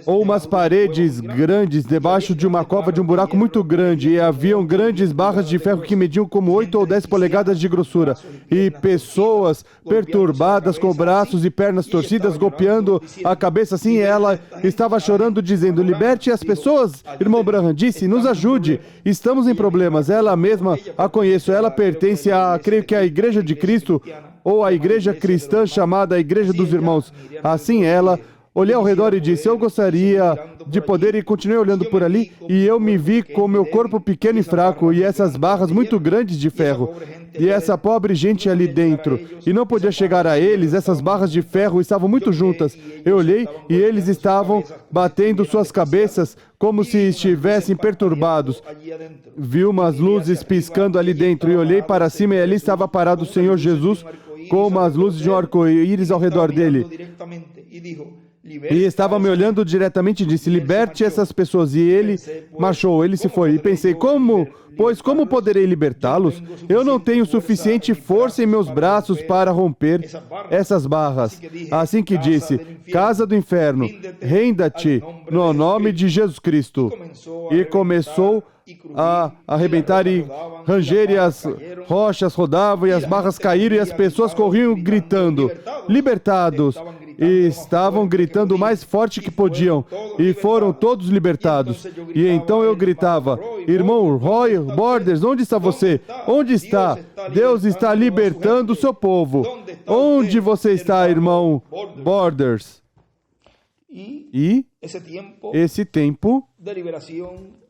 ou umas paredes grandes debaixo de uma cova de um buraco muito grande e haviam grandes barras de ferro que mediam como 8 ou 10 polegadas de grossura e pessoas perturbadas com braços e pernas torcidas golpeando a cabeça assim. Ela estava chorando dizendo, liberte as pessoas. Irmão Branham disse, nos ajude, estamos em problemas. Ela mesma a conheço, ela pertence a, creio que a Igreja de Cristo ou a igreja cristã chamada Igreja dos Irmãos. Assim ela... Olhei ao redor e disse, eu gostaria de poder, e continuei olhando por ali, e eu me vi com meu corpo pequeno e fraco, e essas barras muito grandes de ferro, e essa pobre gente ali dentro, e não podia chegar a eles, essas barras de ferro estavam muito juntas. Eu olhei, e eles estavam batendo suas cabeças, como se estivessem perturbados. Vi umas luzes piscando ali dentro, e olhei para cima, e ali estava parado o Senhor Jesus, com umas luzes de um arco-íris ao redor dele. E estava me olhando diretamente e disse, liberte essas pessoas. E ele marchou, ele se foi. E pensei, como poderei libertá-los? Eu não tenho suficiente força em meus braços para romper essas barras. Assim que disse, casa do inferno, renda-te no nome de Jesus Cristo. E começou a arrebentar e ranger, e as rochas rodavam, e as barras caíram, e as pessoas corriam gritando, libertados. E estavam gritando o mais forte que podiam, e foram todos libertados. E então eu gritava, irmão Roy Borders, onde está você? Onde está? Deus está libertando o seu povo. Onde você está, irmão Borders? E esse tempo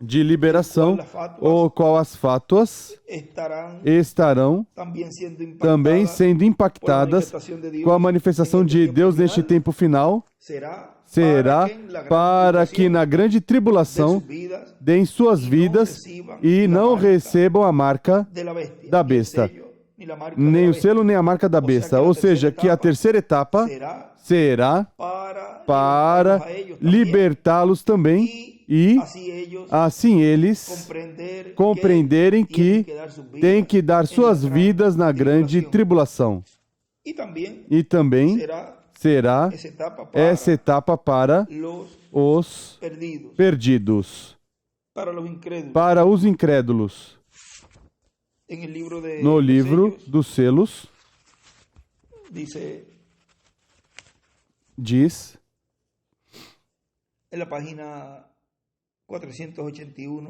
de liberação, o qual as fátuas estarão também sendo impactadas com a manifestação de Deus neste tempo final, será para que na grande tribulação deem suas vidas e não recebam a marca da besta, nem o selo nem a marca da besta. Ou seja, que a terceira etapa será para libertá-los também e assim eles compreenderem que têm que dar suas vidas na grande tribulação. E também será essa etapa para os perdidos, para os incrédulos. No livro dos selos, diz,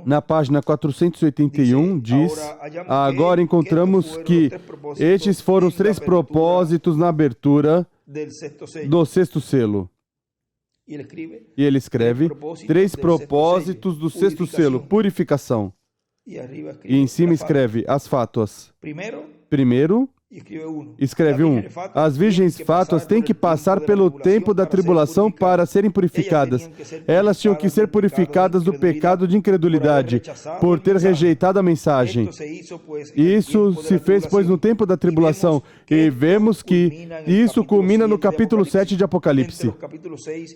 na página 481, diz, agora encontramos que estes foram os 3 propósitos na abertura do 6º selo. E ele escreve 3 propósitos do 6º selo, purificação. E em cima escreve as fátuas. Primeiro, escreve 1. As virgens fátuas têm que passar pelo tempo da tribulação para serem purificadas. Elas tinham que ser purificadas do pecado de incredulidade, por ter rejeitado a mensagem. Isso se fez, pois, no tempo da tribulação. E vemos que isso culmina no capítulo 7 de Apocalipse.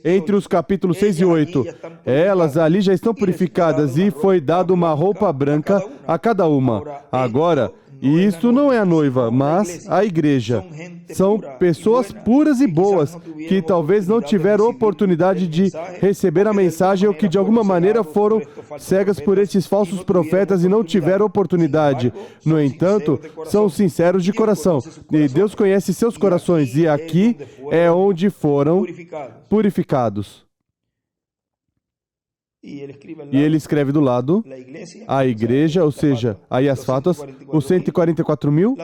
Entre os capítulos 6 e 8, elas ali já estão purificadas e foi dada uma roupa branca a cada uma. Agora, e isto não é a noiva, mas a igreja. São pessoas puras e boas, que talvez não tiveram oportunidade de receber a mensagem ou que de alguma maneira foram cegas por esses falsos profetas e não tiveram oportunidade. No entanto, são sinceros de coração. E Deus conhece seus corações, e aqui é onde foram purificados. E ele escreve do lado, a igreja, ou seja, aí as fátuas, os 144 mil,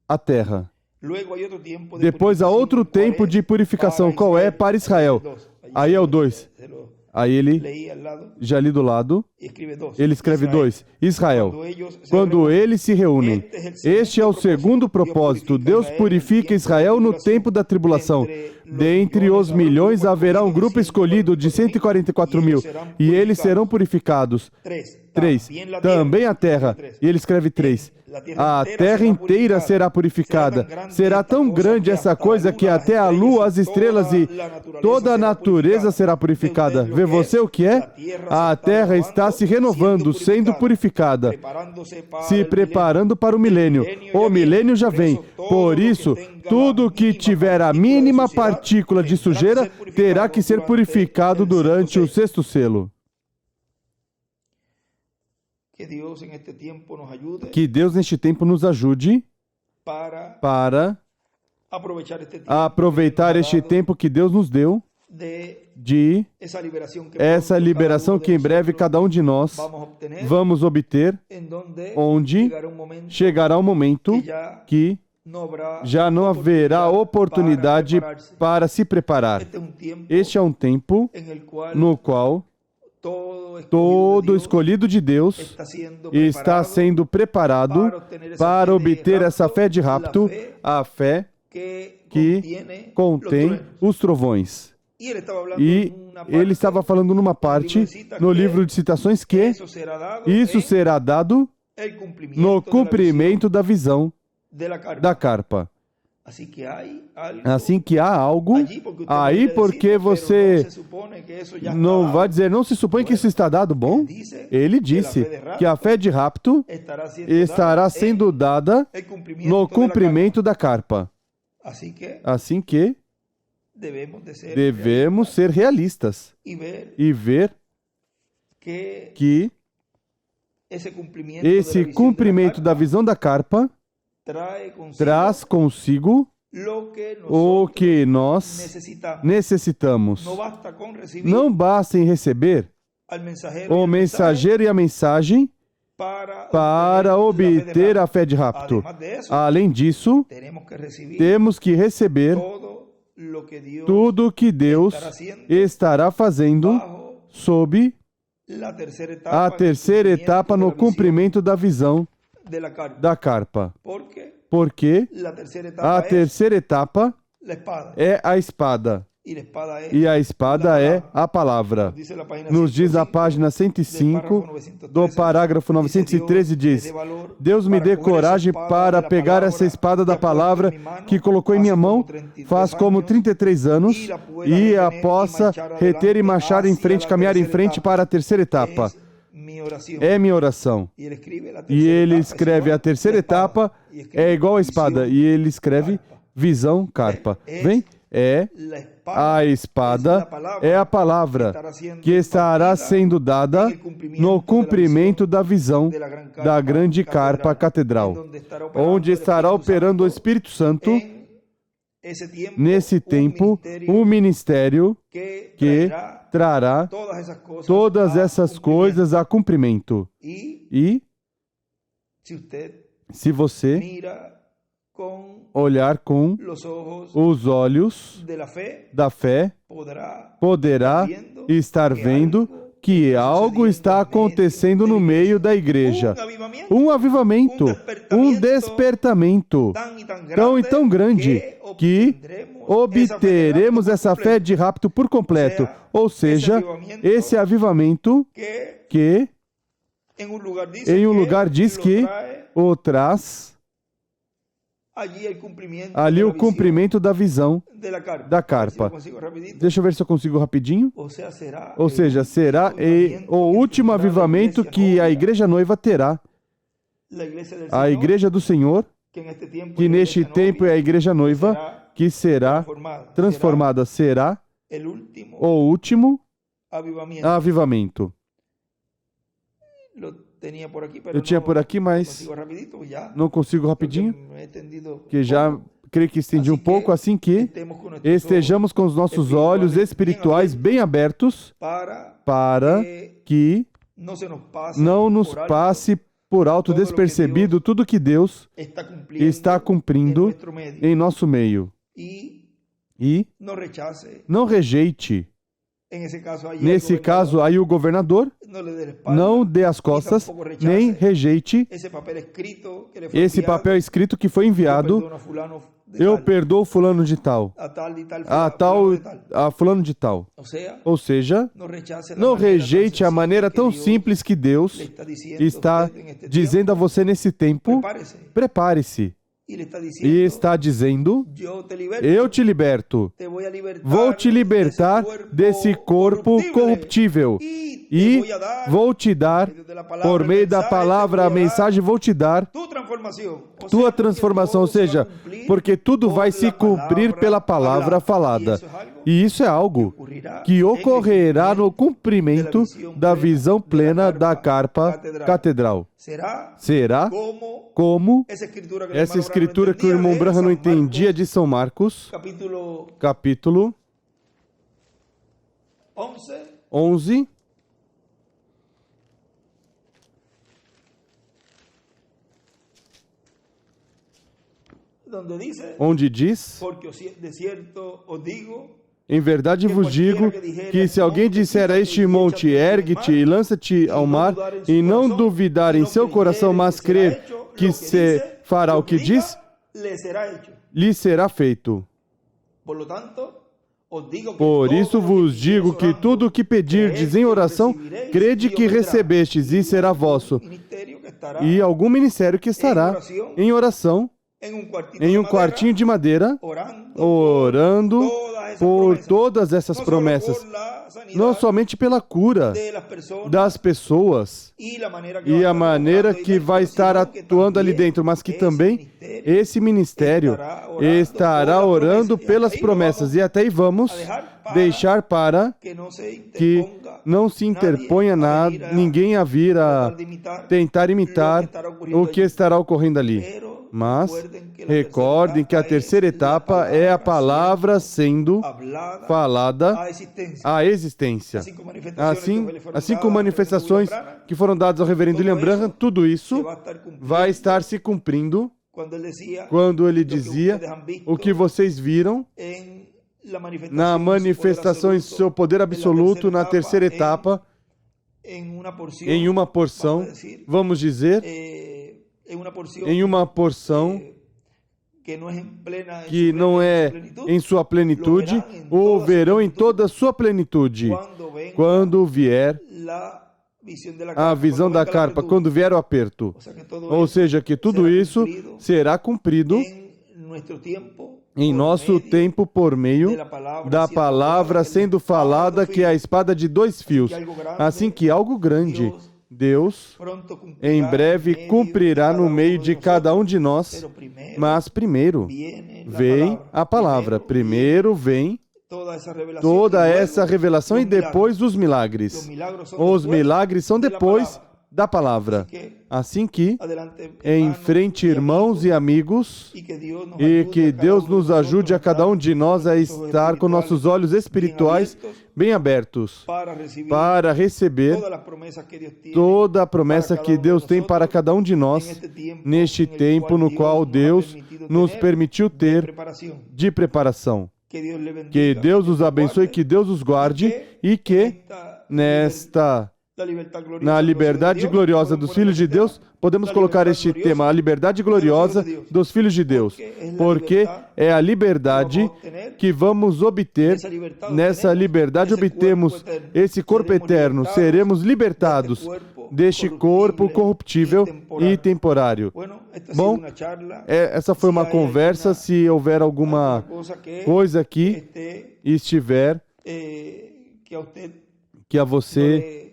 a terra. Depois há outro tempo de purificação, qual é? Para Israel. Aí é o 2. Aí ele, já ali do lado, ele escreve 2. Israel. Quando eles se reúnem. Este é o segundo propósito. Deus purifica Israel no tempo da tribulação. dentre os milhões haverá um grupo escolhido de 144 mil, e eles serão purificados. 3. Também a terra, e ele escreve 3. A terra inteira será purificada. Será tão grande essa coisa que até a lua, as estrelas e toda a natureza será purificada. Vê você o que é? A terra está se renovando, sendo purificada, se preparando para o milênio. O milênio já vem. Por isso, tudo que tiver a mínima partícula de sujeira terá que ser purificado durante o sexto selo. Que Deus neste tempo nos ajude para aproveitar este tempo que Deus nos deu, de essa liberação que em breve cada um de nós vamos obter, onde chegará um momento que já não haverá oportunidade para se preparar. Este é um tempo no qual todo escolhido de Deus está sendo preparado para obter essa fé de rapto, a fé que contém os trovões. E ele estava falando numa parte no livro de citações que isso será dado no cumprimento da visão da carpa. Assim que há algo aí, porque você não vai dizer, não se supõe que isso está dado, bom? Ele disse que a fé de rapto estará sendo dada no cumprimento da carpa. Assim que devemos ser realistas e ver que esse cumprimento da visão da carpa traz consigo o que nós necessitamos. Não basta em receber o mensageiro e a mensagem para obter a fé de rapto. Além disso, temos que receber tudo o que Deus estará fazendo sob a terceira etapa no cumprimento da visão da carpa. Porque a terceira etapa é a espada. E a espada é a palavra. Nos diz a página 105 do parágrafo 913, diz: Deus me dê coragem para pegar essa espada da palavra que colocou em minha mão faz como 33 anos e a possa reter e marchar em frente, caminhar em frente para a terceira etapa. É minha oração. E ele escreve a terceira etapa é igual à espada. E ele escreve visão, carpa. Vem? A espada é a palavra que estará sendo dada no cumprimento da visão da grande carpa catedral, onde estará operando o Espírito Santo nesse tempo, um ministério que trará todas essas coisas a cumprimento. E se você olhar com os olhos da fé, poderá estar vendo que algo está acontecendo no meio da igreja. Um avivamento, um despertamento tão e tão grande que obteremos essa fé de rapto por completo. Ou seja, esse avivamento que em um lugar diz que o traz ali o cumprimento da visão da carpa. Deixa eu ver se eu consigo rapidinho. Ou seja, será o último avivamento que a igreja noiva terá. A igreja do Senhor, que neste tempo é a igreja noiva, que será transformada, será o último avivamento. Eu tinha por aqui, mas não consigo rapidinho, que já creio que estendi um pouco, assim que estejamos com os nossos olhos espirituais bem abertos para que não nos passe por alto despercebido tudo que Deus está cumprindo em nosso meio. E não rejeite En esse caso, aí Nesse caso, aí o governador não lhe dê a espalda, não dê as costas, tampouco rechace nem rejeite esse papel escrito que lhe foi esse enviado, papel escrito que foi enviado. perdona fulano de Eu tal, perdoo fulano de tal, a tal e tal, a fulano de tal, tal. a fulano de tal. Ou seja, Ou seja, não não rejeite a maneira tão simples que Deus está dizendo a você nesse tempo. Prepare-se. E está dizendo: eu te liberto. Vou te libertar desse corpo corruptível. E vou te dar, por meio da palavra, a mensagem, vou te dar tua transformação. Ou seja, porque tudo vai se cumprir pela palavra falada. E isso é algo que ocorrerá no cumprimento da visão plena da carpa catedral. Será como essa escritura que o irmão Branham não entendia de São Marcos, capítulo 11, onde diz: em verdade vos digo que se alguém disser a este monte, ergue-te e lança-te ao mar, e não duvidar em seu coração, mas crer que se fará o que diz, lhe será feito. Por isso vos digo que tudo o que pedirdes em oração, crede que recebestes, e será vosso. E algum ministério que estará em oração, em um quartinho de madeira, orando por todas essas promessas, não somente pela cura das pessoas e a maneira que vai estar atuando ali dentro, mas que também esse ministério estará orando pelas promessas. E até aí vamos deixar para que não se interponha nada, ninguém a vir a tentar imitar o que estará ocorrendo ali. Mas recordem que a terceira etapa é a palavra sendo falada à existência. Assim como manifestações que foram dadas ao reverendo William Branham, tudo isso vai estar se cumprindo quando ele dizia: o que vocês viram na manifestação em seu poder absoluto na terceira etapa, em uma porção, vamos dizer, em uma porção que não é em sua plenitude, o verão em toda a sua plenitude, quando vier a visão da carpa, quando vier o aperto. Ou seja, que tudo isso será cumprido em nosso tempo por meio da palavra sendo falada, que é a espada de dois fios. Assim que algo grande Deus em breve cumprirá no meio de cada um de nós, mas primeiro vem a palavra, primeiro vem toda essa revelação e depois os milagres. Os milagres são depois da palavra. Assim que, em frente, irmãos e amigos, e que Deus nos ajude a cada um de nós a estar com nossos olhos espirituais bem abertos para receber toda a promessa que Deus tem para cada um de nós neste tempo no qual Deus nos permitiu ter de preparação. Que Deus os abençoe, que Deus os guarde e que na liberdade gloriosa dos filhos de Deus, podemos colocar este tema, a liberdade gloriosa dos filhos de Deus, porque é a liberdade que vamos obter. Nessa liberdade obtemos esse corpo eterno, seremos libertados deste corpo corruptível e temporário. Bom, essa foi uma conversa. Se houver alguma coisa que estiver que a você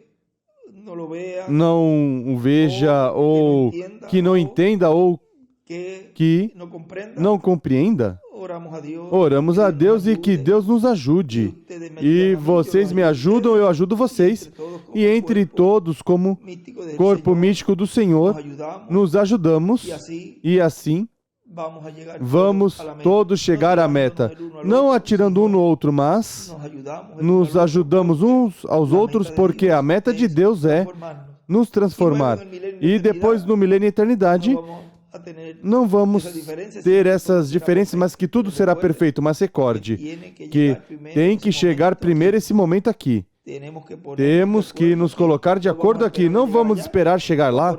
não veja, ou que não entenda, ou que não compreenda, oramos a Deus e que Deus nos ajude. E vocês me ajudam, eu ajudo vocês. E entre todos, como corpo místico do Senhor, nos ajudamos e assim vamos todos chegar à meta, não atirando um no outro, mas nos ajudamos uns aos outros, porque a meta de Deus é nos transformar. E depois, no milênio e eternidade, não vamos ter essas diferenças, mas que tudo será perfeito. Mas recorde que tem que chegar primeiro esse momento aqui. Temos que nos colocar de acordo aqui. Não vamos esperar chegar lá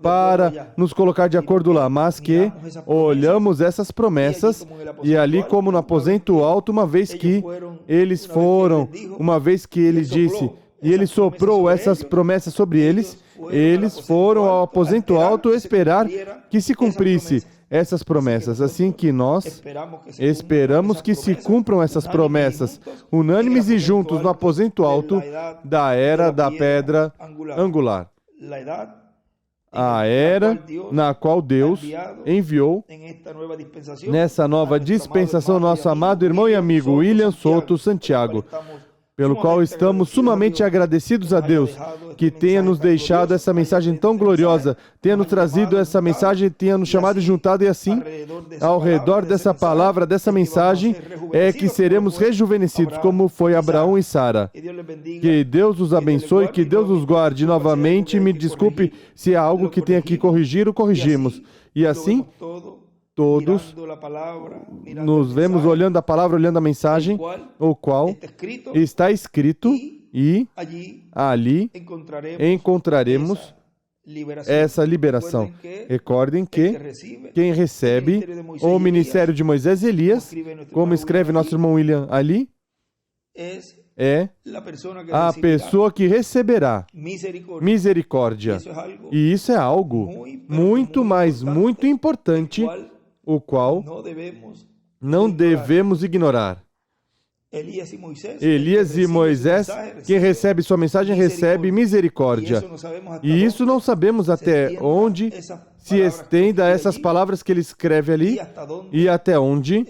para nos colocar de acordo lá, mas que olhamos essas promessas e ali como no aposento alto, uma vez que eles foram, uma vez que ele disse, e ele soprou essas promessas sobre eles, eles foram ao aposento alto esperar que se cumprisse essas promessas. Assim que nós esperamos que se cumpram essas promessas, unânimes e juntos no aposento alto da era da pedra angular. A era na qual Deus enviou nessa nova dispensação nosso amado irmão e amigo William Souto Santiago, pelo qual estamos sumamente agradecidos a Deus, que tenha nos deixado essa mensagem tão gloriosa, tenha nos trazido essa mensagem, tenha nos chamado e juntado, e assim, ao redor dessa palavra, dessa mensagem, é que seremos rejuvenescidos, como foi Abraão e Sara. Que Deus os abençoe, que Deus os guarde novamente. Me desculpe se há algo que tenha que corrigir, o corrigimos. E assim, todos nos vemos olhando a palavra, olhando a mensagem, o qual está escrito, e ali encontraremos essa liberação. Recordem que quem recebe o ministério de Moisés e Elias, como escreve nosso irmão William ali, é a pessoa que receberá misericórdia. E isso é algo muito, mas muito importante, o qual não devemos ignorar. Elias e Moisés, quem recebe sua mensagem, recebe misericórdia. E isso não sabemos até onde se estenda essas palavras que ele escreve ali e até onde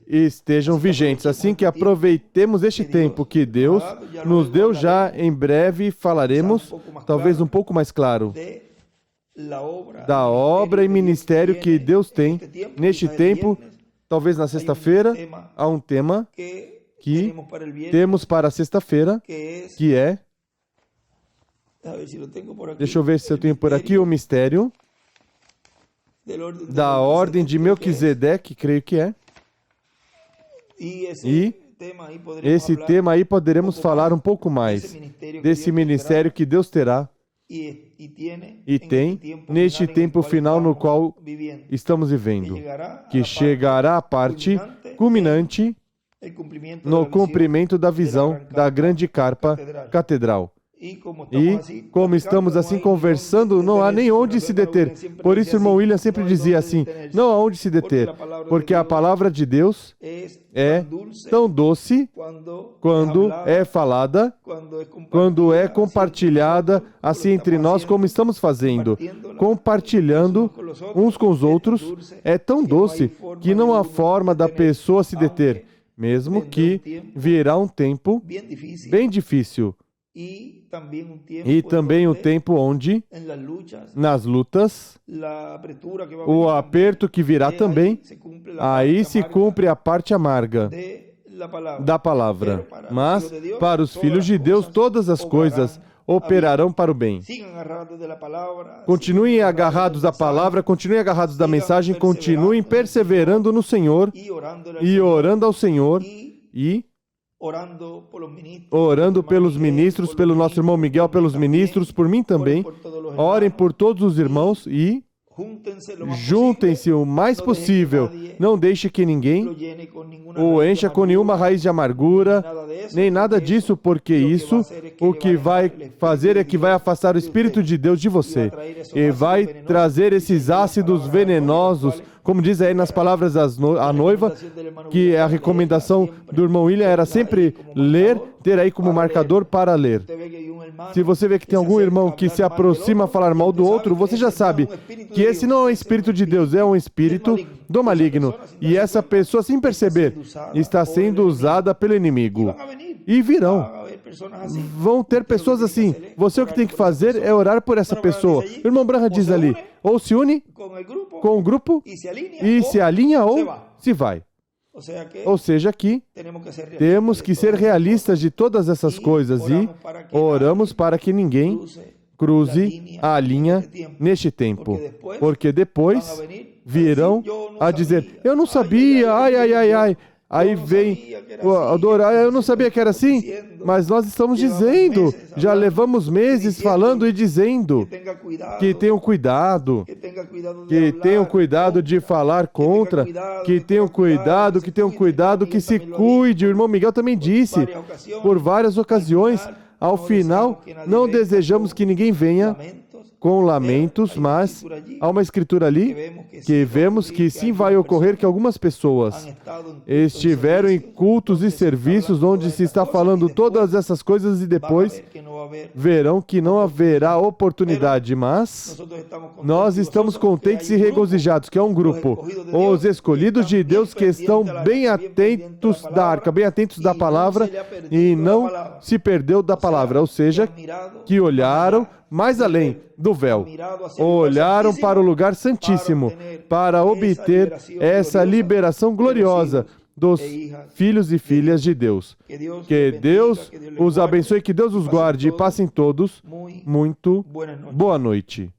estejam vigentes. Assim que aproveitemos este tempo que Deus nos deu, já em breve falaremos, talvez um pouco mais claro, da obra e ministério que Deus tem neste tempo. Talvez na sexta-feira há um tema que temos para a sexta-feira, que é, deixa eu ver se eu tenho por aqui, o mistério da ordem de Melquisedeque, creio que é. E esse tema aí poderemos falar um pouco mais desse ministério que Deus terá e tem neste tempo final no qual estamos vivendo, que chegará a parte culminante no cumprimento da visão da grande carpa catedral. E como estamos assim conversando, não há nem onde se deter. Por isso, o irmão William sempre dizia assim, não há onde se deter, porque a palavra de Deus é tão doce quando é falada, quando é compartilhada assim entre nós, como estamos fazendo, compartilhando uns com os outros, é tão doce que não há forma da pessoa se deter, mesmo que virá um tempo bem difícil. E também o tempo onde, nas lutas, o aperto que virá também, aí se cumpre a parte amarga da palavra. Mas, para os filhos de Deus, todas as coisas operarão para o bem. Continuem agarrados à palavra, continuem agarrados da mensagem, continuem perseverando no Senhor e orando ao Senhor e orando pelos ministros, pelo nosso irmão Miguel, pelos ministros, por mim também. Orem por todos os irmãos e juntem-se o mais possível. Não deixe que ninguém o encha com nenhuma raiz de amargura, nem nada disso, porque isso o que vai fazer é que vai afastar o Espírito de Deus de você e vai trazer esses ácidos venenosos, como diz aí nas palavras à noiva, que a recomendação do irmão William era sempre ler, ter aí como marcador para ler. Se você vê que tem algum irmão que se aproxima a falar mal do outro, você já sabe que esse não é um espírito de Deus, é um espírito do maligno. E essa pessoa, sem perceber, está sendo usada pelo inimigo. E virão. Vão ter pessoas assim. Você o que tem que fazer é orar por essa pessoa. O irmão Branham diz ali, ou se une com o grupo e se alinha ou se vai. Ou seja, que temos que ser realistas de todas essas coisas e oramos para que ninguém cruze a linha neste tempo, porque depois virão a dizer, eu não sabia, ai, ai, ai, ai. Aí vem o adorar, eu não sabia que era assim, mas nós estamos dizendo, já levamos meses falando e dizendo que tenham cuidado, de falar contra, que tenham cuidado, que se cuide. O irmão Miguel também disse, por várias ocasiões, ao final, não desejamos que ninguém venha com lamentos, mas há uma escritura ali que vemos que sim vai ocorrer que algumas pessoas estiveram em cultos e serviços onde se está falando todas essas coisas e depois verão que não haverá oportunidade, mas nós estamos contentes e regozijados, que é um grupo, os escolhidos de Deus que estão bem atentos da arca, bem atentos da palavra e não se perdeu da palavra, ou seja, que olharam mais além do véu, olharam para o lugar santíssimo para obter essa liberação gloriosa dos filhos e filhas de Deus. Que Deus os abençoe, que Deus os guarde e passem todos muito boa noite.